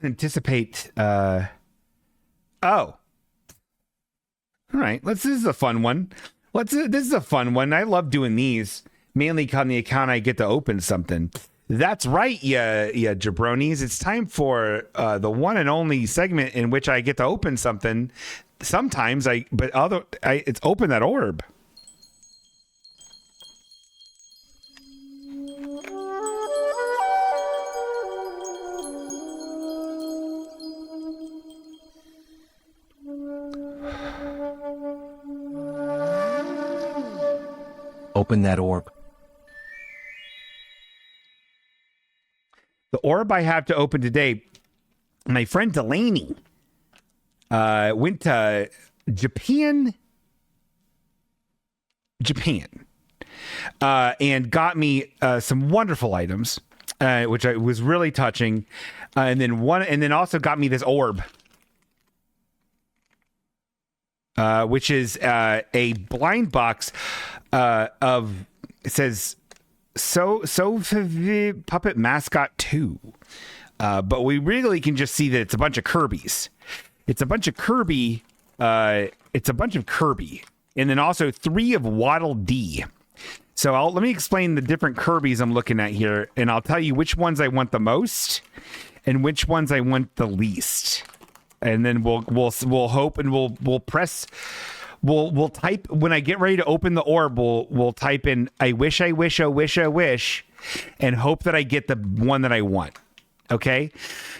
anticipate. Oh, all right. This is a fun one. This is a fun one. I love doing these, mainly on the account I get to open something. That's right, yeah, jabronis. It's time for the one and only segment in which I get to open something. Sometimes it's open that orb. Open that orb. The orb I have to open today, my friend Delaney went to Japan, and got me some wonderful items, which was really touching, and then also got me this orb, which is a blind box of, it says so Puppet Mascot 2, but we really can just see that it's a bunch of Kirby's. It's a bunch of Kirby, and then also 3 of Waddle Dee. So let me explain the different Kirby's I'm looking at here, and I'll tell you which ones I want the most and which ones I want the least. And then we'll hope, and we'll press. We'll type when I get ready to open the orb. We'll type in I wish, oh wish, and hope that I get the one that I want. Okay,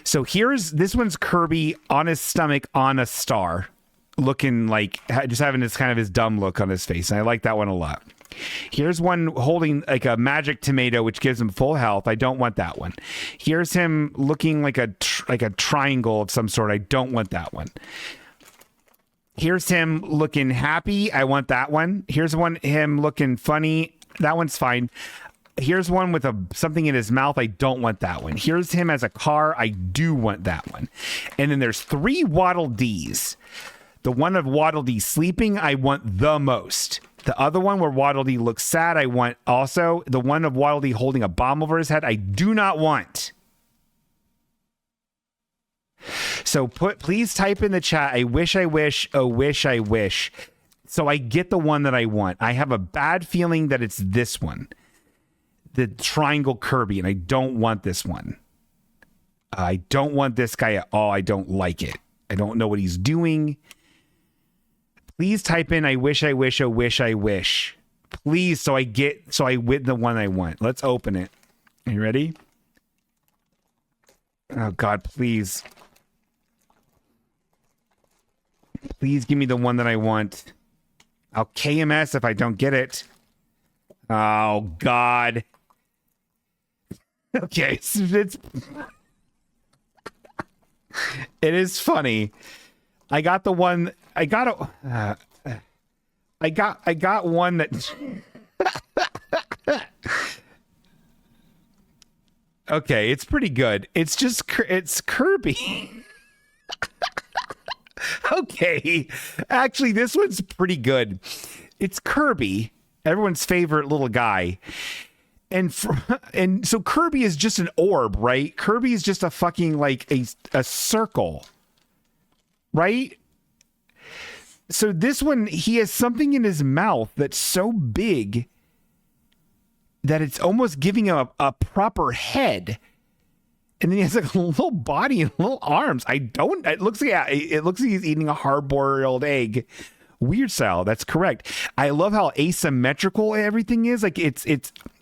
so this one's Kirby on his stomach on a star, looking like just having this kind of his dumb look on his face, and I like that one a lot. Here's one holding like a magic tomato, which gives him full health. I don't want that one. Here's him looking like a triangle of some sort. I don't want that one. Here's him looking happy. I want that one. Here's him looking funny. That one's fine. Here's one with something in his mouth. I don't want that one. Here's him as a car. I do want that one. And then there's 3 Waddle Dees. The one of Waddle Dee sleeping, I want the most. The other one where Waddle Dee looks sad, I want also. The one of Waddle Dee holding a bomb over his head, I do not want. So please type in the chat, I wish, I wish, oh wish, I wish. So I get the one that I want. I have a bad feeling that it's this one. The triangle Kirby, and I don't want this one. I don't want this guy at all. I don't like it. I don't know what he's doing. Please type in I wish, I wish, oh wish, I wish. Please, so I win the one I want. Let's open it. Are you ready? Oh God, please. Please give me the one that I want. I'll KMS if I don't get it. Oh God. Okay, it is funny. I got the one. I got one that. Okay, it's pretty good. It's Kirby. Okay, actually, this one's pretty good. It's Kirby, everyone's favorite little guy. And so Kirby is just an orb, right? Kirby is just a fucking like a circle, right? So this one, he has something in his mouth that's so big that it's almost giving him a proper head. And then he has like a little body and little arms. It looks like he's eating a hard-boiled egg. Weird style. That's correct. I love how asymmetrical everything is. Like it's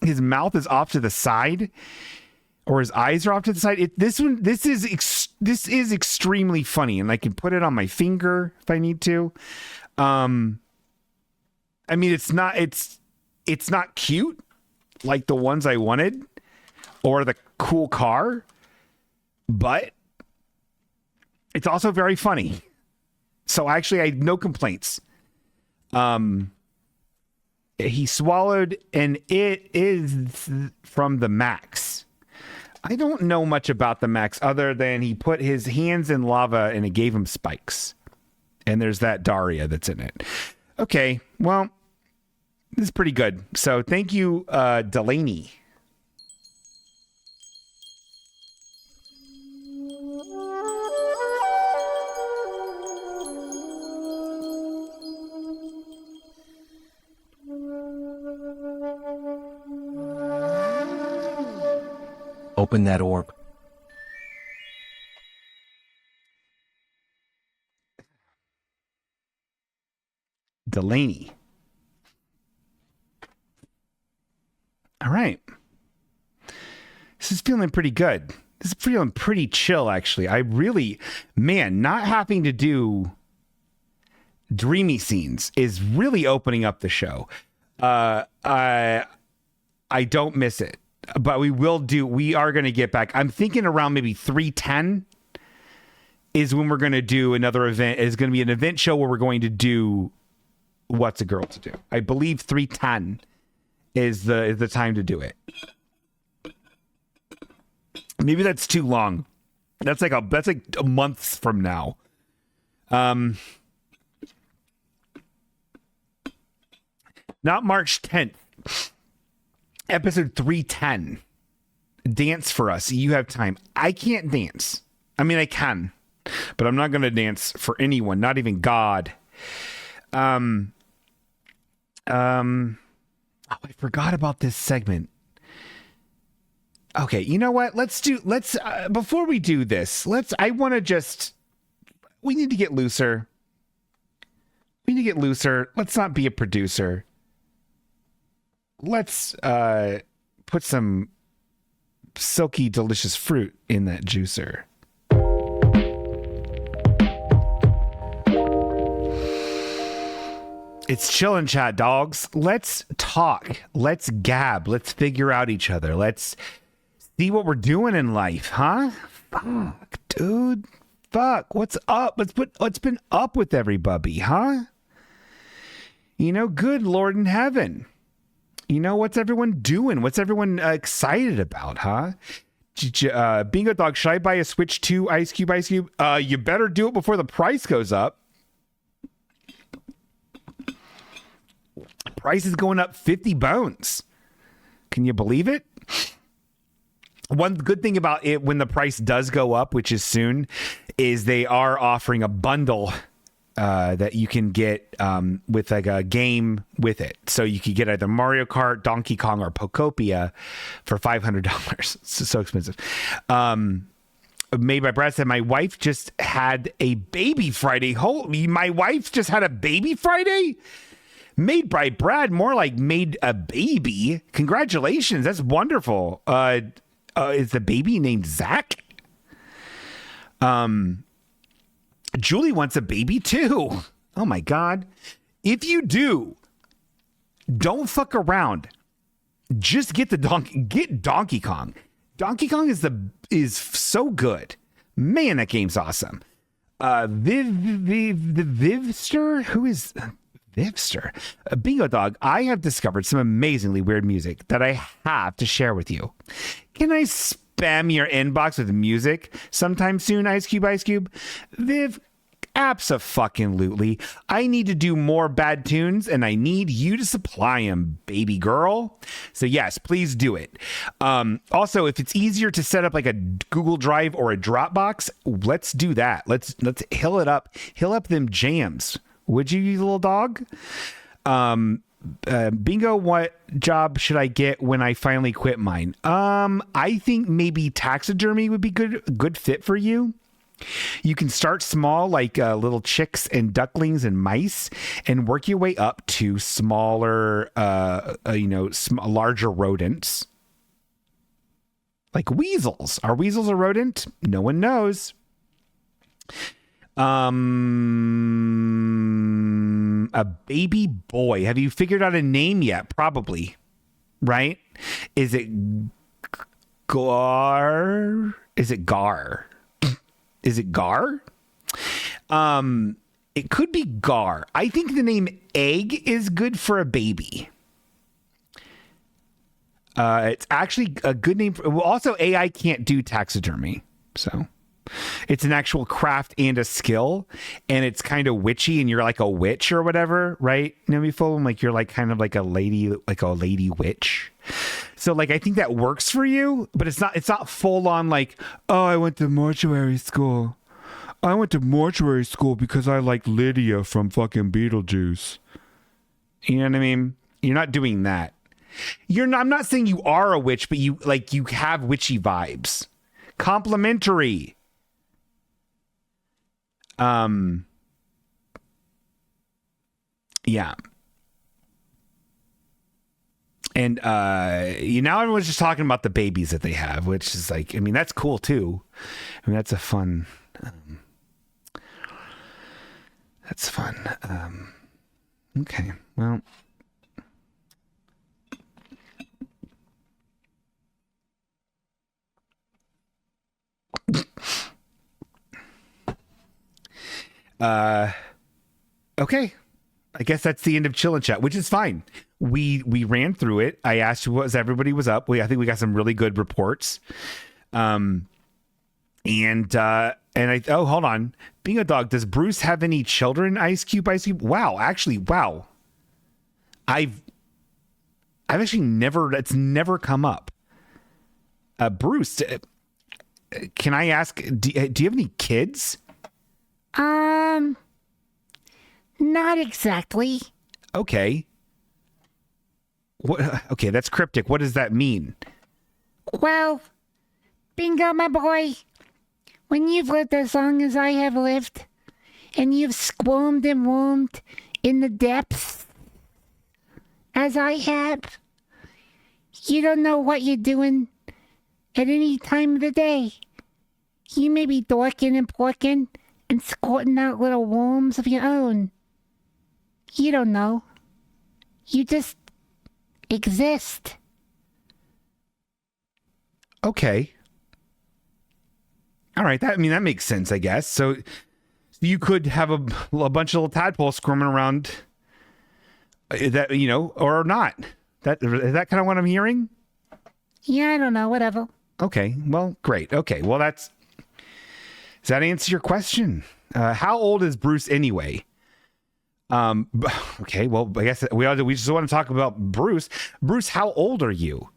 his mouth is off to the side, or his eyes are off to the side. This is extremely funny, and I can put it on my finger if I need to. I mean, it's not cute like the ones I wanted or the cool car, but it's also very funny. So actually, I have no complaints. He swallowed, and it is from the Max. I don't know much about the Max other than he put his hands in lava and it gave him spikes. And there's that Daria that's in it. Okay, well, this is pretty good. So thank you, Delaney. Open that orb. Delaney. All right. This is feeling pretty good. This is feeling pretty chill, actually. I really, man, not having to do dreamy scenes is really opening up the show. I don't miss it. But we are going to get back. I'm thinking around maybe 310 is when we're going to do another event. It's going to be an event show where we're going to do What's a Girl to Do. I believe 310 is the time to do it. Maybe that's too long. That's like a month from now. Not March 10th. Episode 310. Dance for us. You have time. I can't dance. I mean, I can, but I'm not going to dance for anyone, not even God. Oh, I forgot about this segment. Okay, you know what? Before we do this, we need to get looser. Let's not be a producer. Let's put some silky, delicious fruit in that juicer. It's chillin' chat, dogs. Let's talk. Let's gab. Let's figure out each other. Let's see what we're doing in life, huh? Fuck, dude. Fuck. What's up? What's been up with everybody, huh? You know, good Lord in heaven. You know, what's everyone doing? What's everyone excited about, huh? Bingo Dog, should I buy a Switch 2 Ice Cube? You better do it before the price goes up. Price is going up 50 bones. Can you believe it? One good thing about it when the price does go up, which is soon, is they are offering a bundle that you can get with like a game with it. So you could get either Mario Kart, Donkey Kong, or Pokopia for $500. It's so expensive. Made by Brad said, my wife just had a baby Friday. My wife just had a baby Friday? Made by Brad, more like made a baby. Congratulations. That's wonderful. Is the baby named Zach? Julie wants a baby too. Oh my God. If you do, don't fuck around. Just get get Donkey Kong. Donkey Kong is so good. Man, that game's awesome. Vivster? Who is Vivster? Bingo Dog, I have discovered some amazingly weird music that I have to share with you. Can I spam your inbox with music sometime soon, Ice Cube? Viv, abso-fucking-lutely. I need to do more bad tunes, and I need you to supply them, baby girl. So yes, please do it. Also, if it's easier to set up like a Google Drive or a Dropbox, let's do that. Let's hill up them jams. Would you little dog? Bingo, what job should I get when I finally quit mine? I think maybe taxidermy would be good fit for you. You can start small, like little chicks and ducklings and mice, and work your way up to smaller, larger rodents, like weasels. Are weasels a rodent? No one knows. A baby boy. Have you figured out a name yet? Probably, right? Is it Gar? Is it Gar? Is it Gar? It could be Gar. I think the name Egg is good for a baby. It's actually a good name. Also, AI can't do taxidermy, so it's an actual craft and a skill, and it's kind of witchy, and you're like a witch or whatever, right? Like you're like kind of like a lady witch. So like I think that works for you, but it's not full on like, oh, I went to mortuary school. I went to mortuary school because I like Lydia from fucking Beetlejuice. You know what I mean? You're not doing that. I'm not saying you are a witch, but you have witchy vibes. Complimentary. Yeah. And now everyone's just talking about the babies that they have, which is like, I mean, that's cool too. I mean, that's a fun. That's fun. Okay, well. Okay. I guess that's the end of Chill and Chat, which is fine. We ran through it. I asked you what everybody was up. I think we got some really good reports. Hold on. Being a dog, does Bruce have any children? Ice Cube. Wow. Actually, wow. I've actually it's never come up. Bruce, can I ask, do you have any kids? Not exactly. Okay. What? Okay, that's cryptic. What does that mean? Well, Bingo, my boy, when you've lived as long as I have lived, and you've squirmed and wormed in the depths as I have, You don't know what you're doing at any time of the day. You may be dorking and porking and squirting out little worms of your own. You don't know. You just exist. Okay. All right. That makes sense, I guess. So you could have a bunch of little tadpoles squirming around that, or not. Is that kind of what I'm hearing? Yeah, I don't know. Whatever. Okay. Well, great. Okay. Well, does that answer your question? How old is Bruce anyway? Okay. We just want to talk about Bruce. Bruce, how old are you?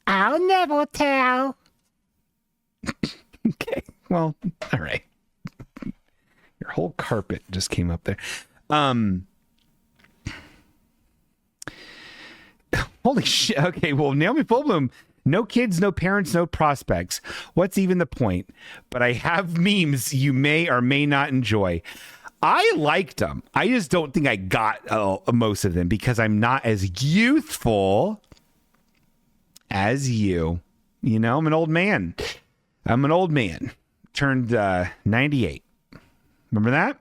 I'll never tell. Okay. Well, all right. Your whole carpet just came up there. Holy shit. Okay. Well, Naomi Fullbloom, no kids, no parents, no prospects. What's even the point? But I have memes you may or may not enjoy. I liked them. I just don't think I got most of them because I'm not as youthful as you. I'm an old man. Turned 98. Remember that?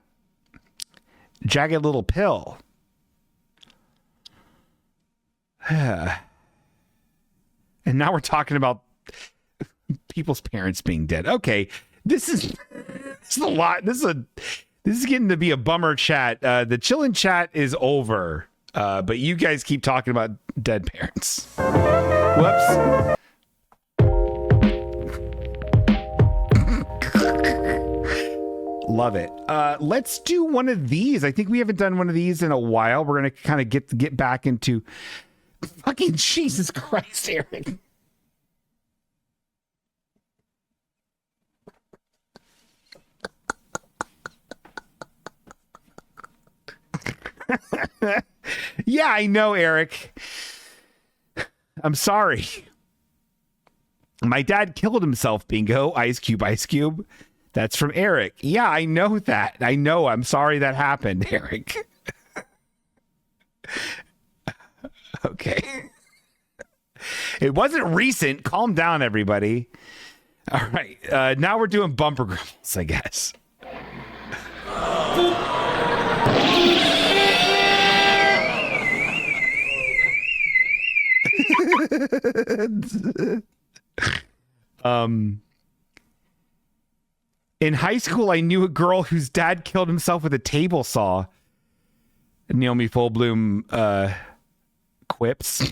Jagged Little Pill. And now we're talking about people's parents being dead. Okay, this is a lot. This is getting to be a bummer chat. The chillin' chat is over, but you guys keep talking about dead parents. Whoops. Love it. Let's do one of these. I think we haven't done one of these in a while. We're gonna kind of get back into fucking Jesus Christ, Eric. Yeah, I know, Eric. I'm sorry. My dad killed himself, bingo. Ice Cube, Ice Cube. That's from Eric. Yeah, I know that. I know. I'm sorry that happened, Eric. Okay. It wasn't recent. Calm down, everybody. All right. Now we're doing Bumper Grumbles, I guess. In high school, I knew a girl whose dad killed himself with a table saw. Naomi Fullbloom quips.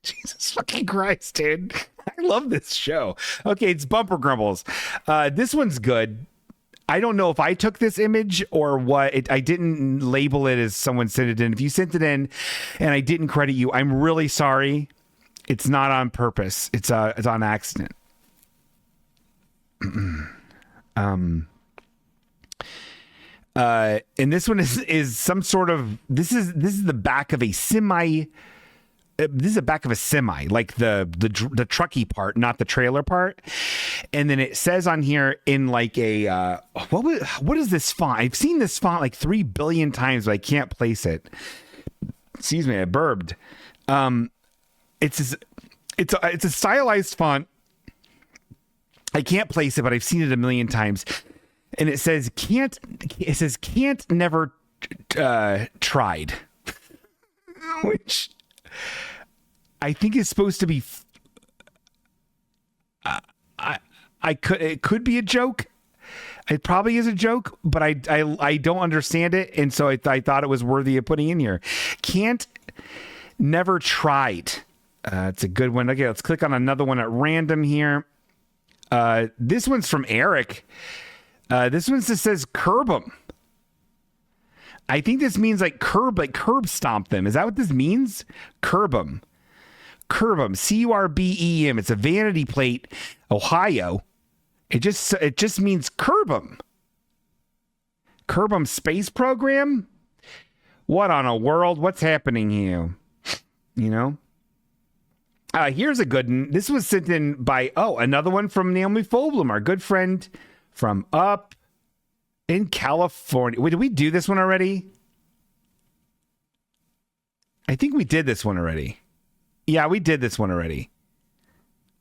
Jesus fucking Christ, dude. I love this show. Okay, it's Bumper Grumbles. This one's good. I don't know if I took this image or what. I didn't label it as someone sent it in. If you sent it in and I didn't credit you, I'm really sorry. It's not on purpose. It's on accident. And this one is some sort of this is the back of a semi. This is the back of a semi, like the trucky part, not the trailer part. And then it says on here in like a what is this font? I've seen this font like 3 billion times, but I can't place it. Excuse me, I burped. It's a stylized font. I can't place it, but I've seen it a million times. And it says can't never tried. Which I think is supposed to be it could be a joke. It probably is a joke, but I don't understand it, and so I thought it was worthy of putting in here. Can't never tried. It's a good one. Okay, let's click on another one at random here. This one's from Eric. This one just says curb 'em. I think this means like curb stomp them. Is that what this means? Curb 'em. Curb 'em. CURBEM. It's a vanity plate, Ohio. It just means curb 'em. Curb 'em space program? What on a world? What's happening here? You know? Here's a good one. This was sent in by, another one from Naomi Fullbloom, our good friend from up in California. Wait, did we do this one already? I think we did this one already. Yeah, we did this one already.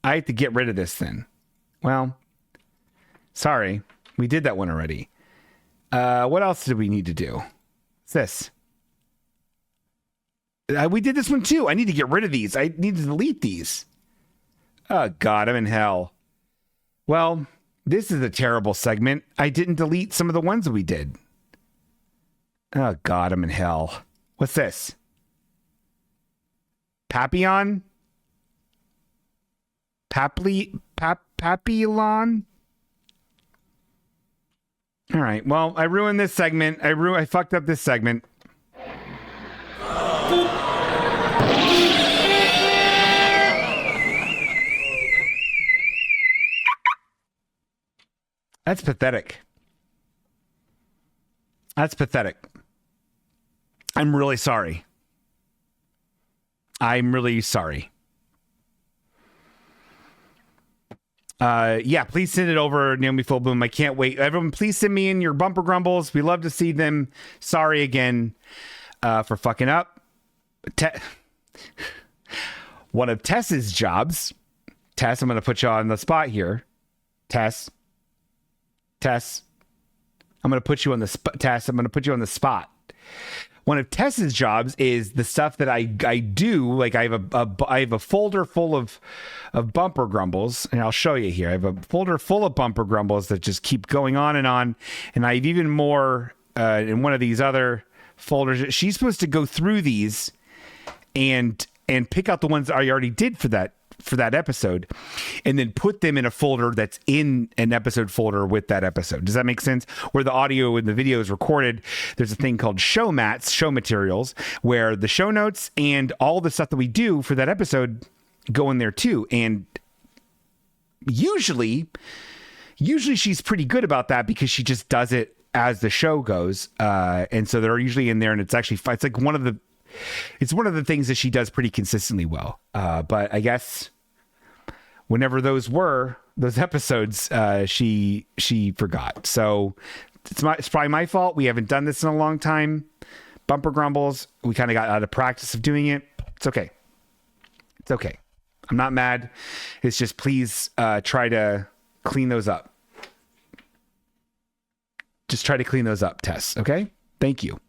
I have to get rid of this then. Well, sorry. We did that one already. What else did we need to do? What's this? We did this one too. I need to get rid of these. I need to delete these. Oh, God, I'm in hell. Well, this is a terrible segment. I didn't delete some of the ones that we did. Oh, God, I'm in hell. What's this? Papillon? Papillon? All right. Well, I ruined this segment. I fucked up this segment. That's pathetic. That's pathetic. I'm really sorry. I'm really sorry. Yeah, please send it over, Naomi Fullboom. I can't wait. Everyone, please send me in your bumper grumbles. We love to see them. Sorry again for fucking up. One of Tess's jobs. Tess, I'm going to put you on the spot here. Tess, I'm going to put you on the spot. Tess, I'm going to put you on the spot. One of Tess's jobs is the stuff that I do. Like I have a folder full of bumper grumbles, and I'll show you here. I have a folder full of bumper grumbles that just keep going on, and I have even more in one of these other folders. She's supposed to go through these and pick out the ones I already did for that episode, and then put them in a folder that's in an episode folder with that episode. Does that make sense? Where the audio and the video is recorded, there's a thing called show mats, show materials, where the show notes and all the stuff that we do for that episode go in there too. And usually she's pretty good about that because she just does it as the show goes. And so they're usually in there, and it's like one of the things that she does pretty consistently well. But I guess whenever those episodes, she forgot. So it's probably my fault. We haven't done this in a long time. Bumper grumbles. We kind of got out of practice of doing it. It's okay. It's okay. I'm not mad. It's just please try to clean those up. Just try to clean those up, Tess. Okay? Thank you.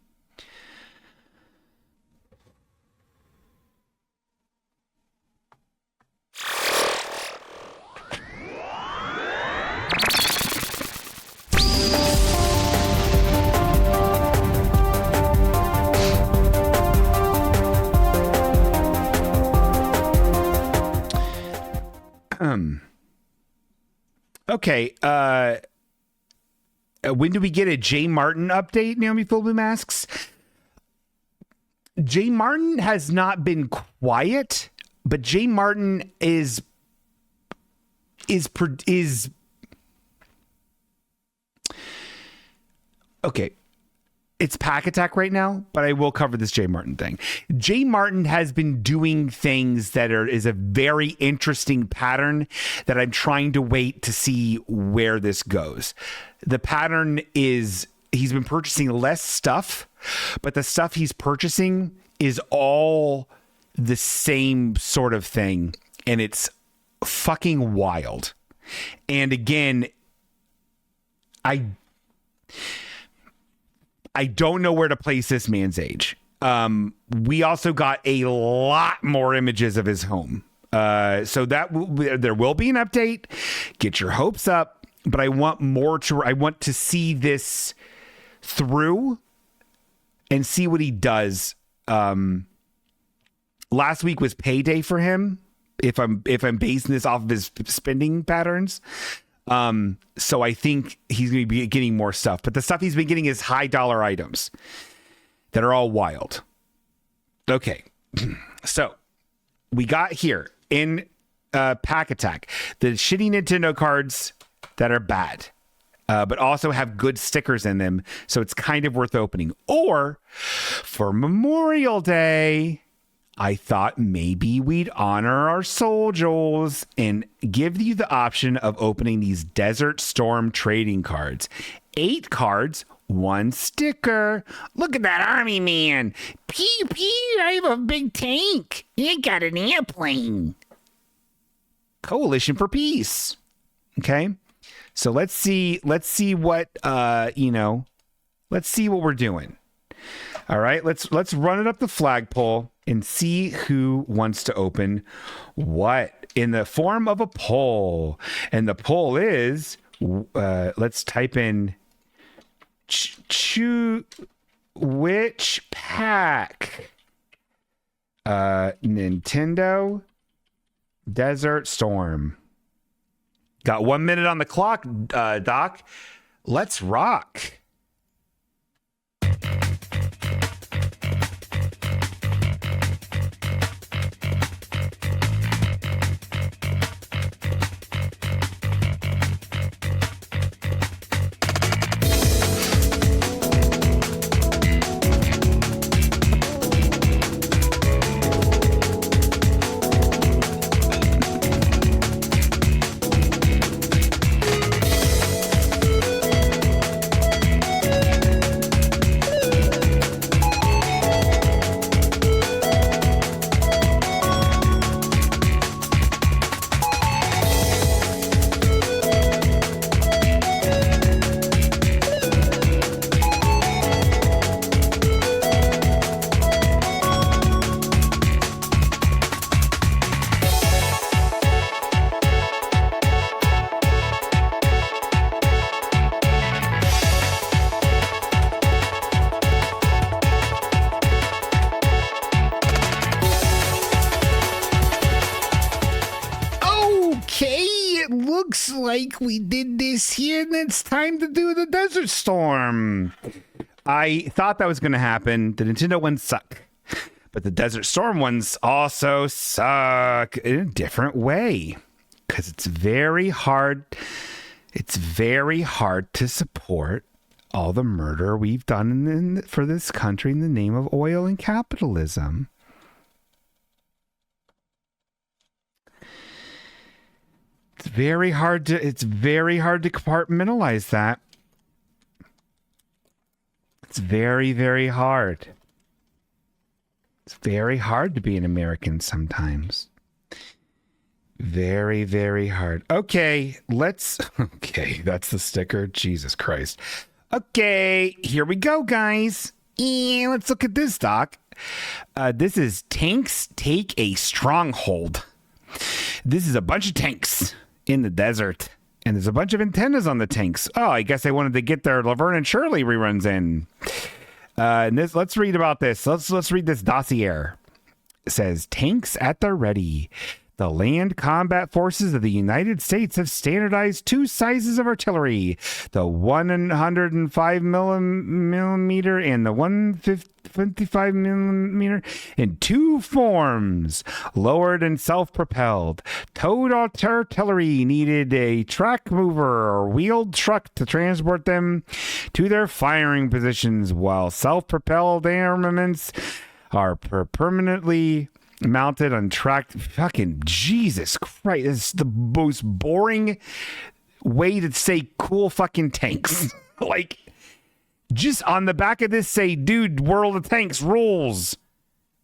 Okay. When do we get a Jay Martin update? Naomi Fullboom asks. Jay Martin has not been quiet, but Jay Martin is okay. It's Pack Attack right now, but I will cover this Jay Martin thing. Jay Martin has been doing things that is a very interesting pattern that I'm trying to wait to see where this goes. The pattern is he's been purchasing less stuff, but the stuff he's purchasing is all the same sort of thing, and it's fucking wild. And again, I don't know where to place this man's age. We also got a lot more images of his home. So there will be an update. Get your hopes up. But I want to see this through and see what he does. Last week was payday for him. If I'm basing this off of his spending patterns. So I think he's going to be getting more stuff, but the stuff he's been getting is high dollar items that are all wild. Okay. So we got here in Pack Attack, the shitty Nintendo cards that are bad, but also have good stickers in them. So it's kind of worth opening. Or for Memorial Day, I thought maybe we'd honor our soldiers and give you the option of opening these Desert Storm trading cards. 8 cards, 1 sticker. Look at that army man. Pew, pew, I have a big tank. I got an airplane. Coalition for Peace. Okay. So let's see what let's see what we're doing. All right, let's run it up the flagpole and see who wants to open what in the form of a poll. And the poll is let's type in which pack Nintendo Desert Storm. Got 1 minute on the clock, Doc. Let's rock. Looks like we did this here, and it's time to do the Desert Storm. I thought that was going to happen. The Nintendo ones suck, but the Desert Storm ones also suck in a different way because it's very hard. It's very hard to support all the murder we've done for this country in the name of oil and capitalism. It's very hard to compartmentalize that. It's very, very hard. It's very hard to be an American sometimes. Very, very hard. Okay, okay, that's the sticker. Jesus Christ. Okay, here we go, guys. And let's look at this, Doc. This is Tanks Take a Stronghold. This is a bunch of tanks in the desert, and there's a bunch of antennas on the tanks. Oh, I guess they wanted to get their Laverne and Shirley reruns in. And let's read about this. Let's read this dossier. It says, tanks at the ready. The land combat forces of the United States have standardized 2 sizes of artillery, the 105 millimeter and the 155 millimeter, in 2 forms, lowered and self-propelled. Towed artillery needed a track mover or wheeled truck to transport them to their firing positions, while self-propelled armaments are permanently mounted on tracked. Fucking Jesus Christ, this is the most boring way to say cool fucking tanks. Like, just on the back of this say, dude, World of Tanks rules,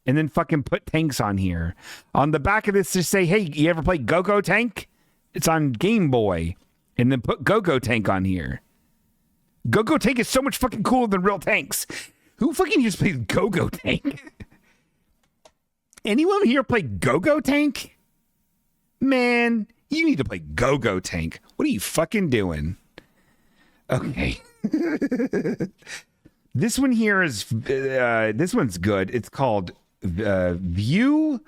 and then fucking put tanks on here. On the back of this just say, hey, you ever play Go-Go Tank? It's on Game Boy, and then put Go-Go Tank on here. Go-Go Tank is so much fucking cooler than real tanks. Who fucking just plays Go-Go Tank? Anyone here play Go-Go Tank? Man, you need to play Go-Go Tank. What are you fucking doing? Okay. This one here is, this one's good. It's called View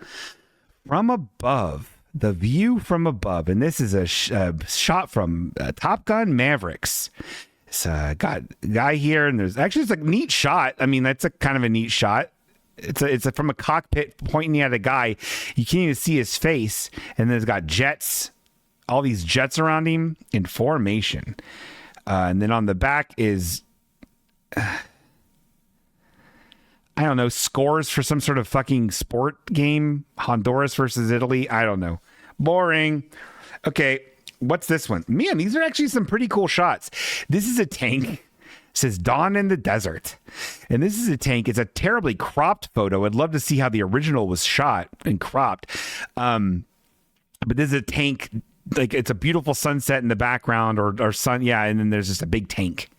from Above. The View from Above. And this is a shot from Top Gun Mavericks. It's got a guy here, and it's a neat shot. I mean, that's a kind of a neat shot. It's from a cockpit pointing at a guy. You can't even see his face. And then it's got jets, all these jets around him in formation. And then on the back is, I don't know, scores for some sort of fucking sport game. Honduras versus Italy. I don't know. Boring. Okay, what's this one? Man, these are actually some pretty cool shots. This is a tank says Dawn in the Desert. And this is a tank. It's a terribly cropped photo. I'd love to see how the original was shot and cropped. But this is a tank, like it's a beautiful sunset in the background or sun. Yeah. And then there's just a big tank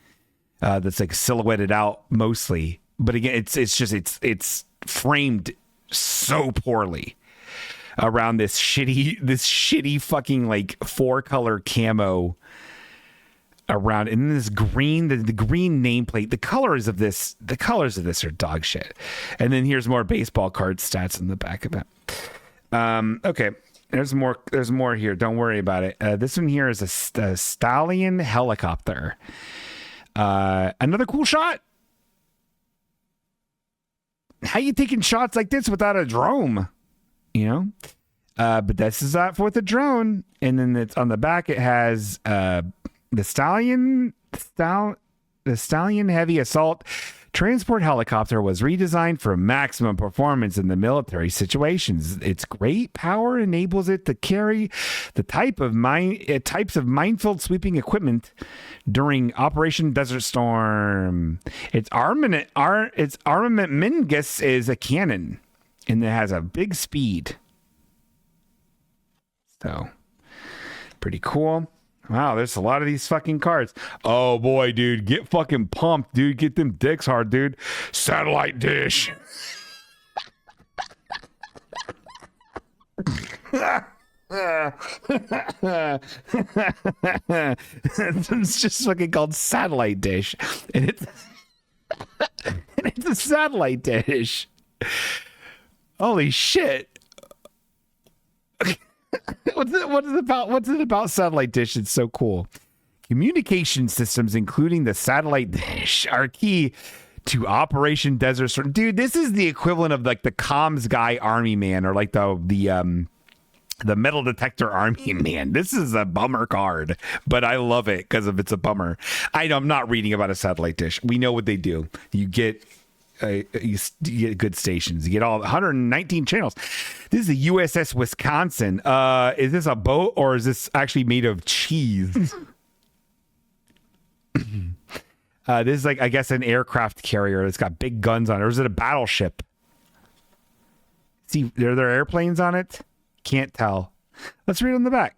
that's like silhouetted out mostly. But again, it's framed so poorly around this shitty fucking like 4-color camo around, and this green, the green nameplate. The colors of this are dog shit. And then here's more baseball card stats in the back of it. Okay, there's more here. Don't worry about it. This one here is a Stallion helicopter. Another cool shot. How you taking shots like this without a drone? You know, but this is not for the drone. And then it's on the back. It has the Stallion heavy assault transport helicopter was redesigned for maximum performance in the military situations. Its great power enables it to carry the types of minefield sweeping equipment during Operation Desert Storm. Its armament Mingus is a Qanon, and it has a big speed. So, pretty cool. Wow, there's a lot of these fucking cards. Oh boy, dude, get fucking pumped, dude. Get them dicks hard, dude. Satellite dish. It's just fucking called satellite dish, and it's a satellite dish. Holy shit. What's it about satellite dish? It's so cool. Communication systems, including the satellite dish, are key to Operation Desert Storm. Dude, this is the equivalent of like the comms guy army man, or like the metal detector army man. This is a bummer card, but I love it because it's a bummer. I'm not reading about a satellite dish. We know what they do. You get good stations. You get all 119 channels. This is the USS Wisconsin. Is this a boat or is this actually made of cheese? This is like, I guess, an aircraft carrier that's got big guns on it. Or is it a battleship? See, are there airplanes on it? Can't tell. Let's read on the back.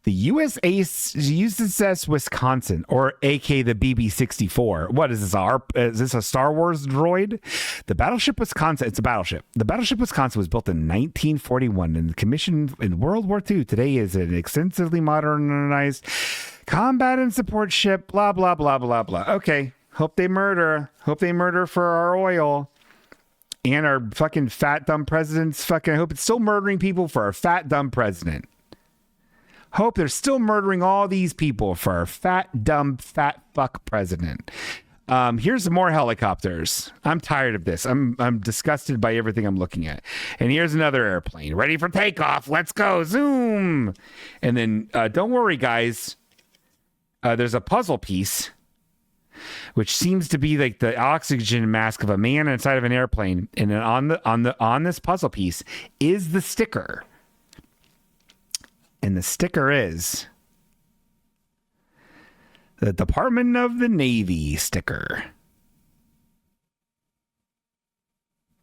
The USS Wisconsin, or AK the BB-64. What is this? Is this a Star Wars droid? The battleship Wisconsin. It's a battleship. The battleship Wisconsin was built in 1941 and commissioned in World War II. Today is an extensively modernized combat and support ship. Blah blah blah blah blah. Okay. Hope they murder. Hope they murder for our oil. And our fucking fat dumb president's fucking. I hope it's still murdering people for our fat dumb president. Hope they're still murdering all these people for our fat, dumb, fat fuck president. Here's some more helicopters. I'm tired of this. I'm disgusted by everything I'm looking at. And here's another airplane. Ready for takeoff. Let's go. Zoom. And then don't worry, guys. There's a puzzle piece, which seems to be like the oxygen mask of a man inside of an airplane. And then on this puzzle piece is the sticker. And the sticker is the Department of the Navy sticker.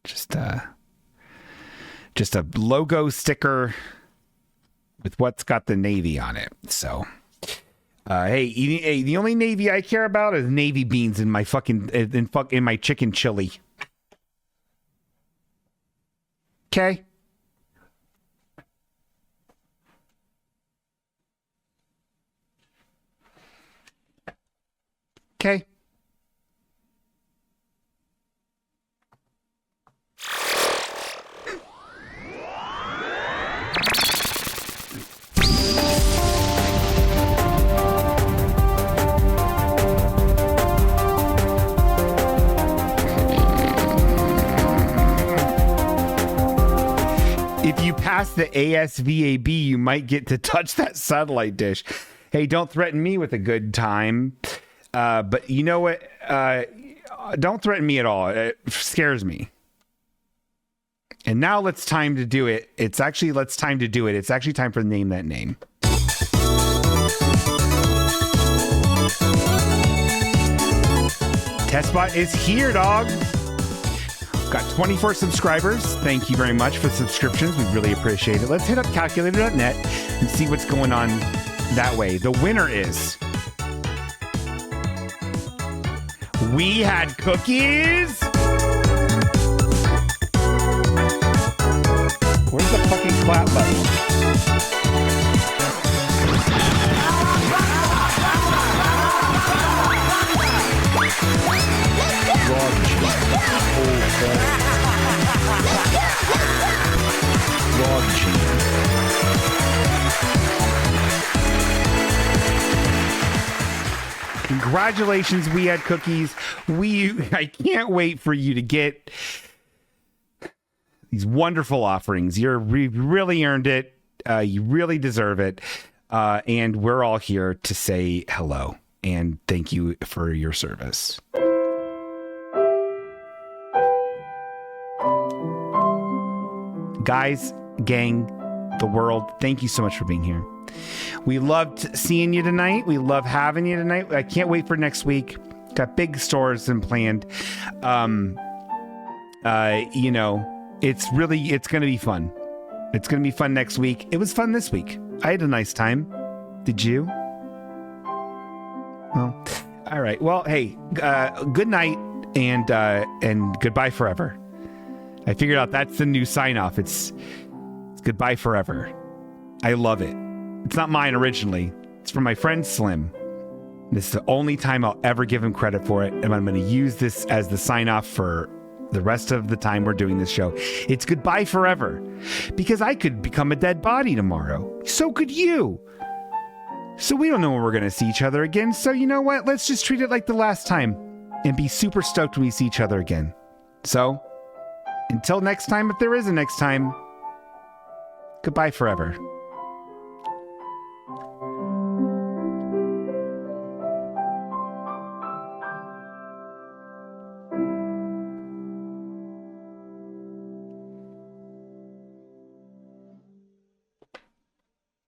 Just a logo sticker with what's got the Navy on it. So, hey, the only Navy I care about is Navy beans in my in my chicken chili. Okay. Okay. If you pass the ASVAB, you might get to touch that satellite dish. Hey, don't threaten me with a good time. But you know what? Don't threaten me at all. It scares me. And now it's time to do it. It's actually time for Name That Name. Testbot is here, dog. Got 24 subscribers. Thank you very much for the subscriptions. We really appreciate it. Let's hit up calculator.net and see what's going on that way. The winner is... We had cookies. Where's the fucking clap button? Congratulations, We Had Cookies. I can't wait for you to get these wonderful offerings. You really earned it. You really deserve it. And we're all here to say hello and thank you for your service. Guys, gang, the world, thank you so much for being here. We loved seeing you tonight. We love having you tonight. I can't wait for next week. Got big stores and planned. You know, it's going to be fun. It's going to be fun next week. It was fun this week. I had a nice time. Did you? Well, all right. Well, hey, good night and goodbye forever. I figured out that's the new sign off. It's goodbye forever. I love it. It's not mine originally. It's from my friend Slim. This is the only time I'll ever give him credit for it, and I'm going to use this as the sign off for the rest of the time we're doing this show. It's goodbye forever, because I could become a dead body tomorrow. So could you. So we don't know when we're going to see each other again. So you know what? Let's just treat it like the last time and be super stoked when we see each other again. So until next time, if there is a next time, goodbye forever.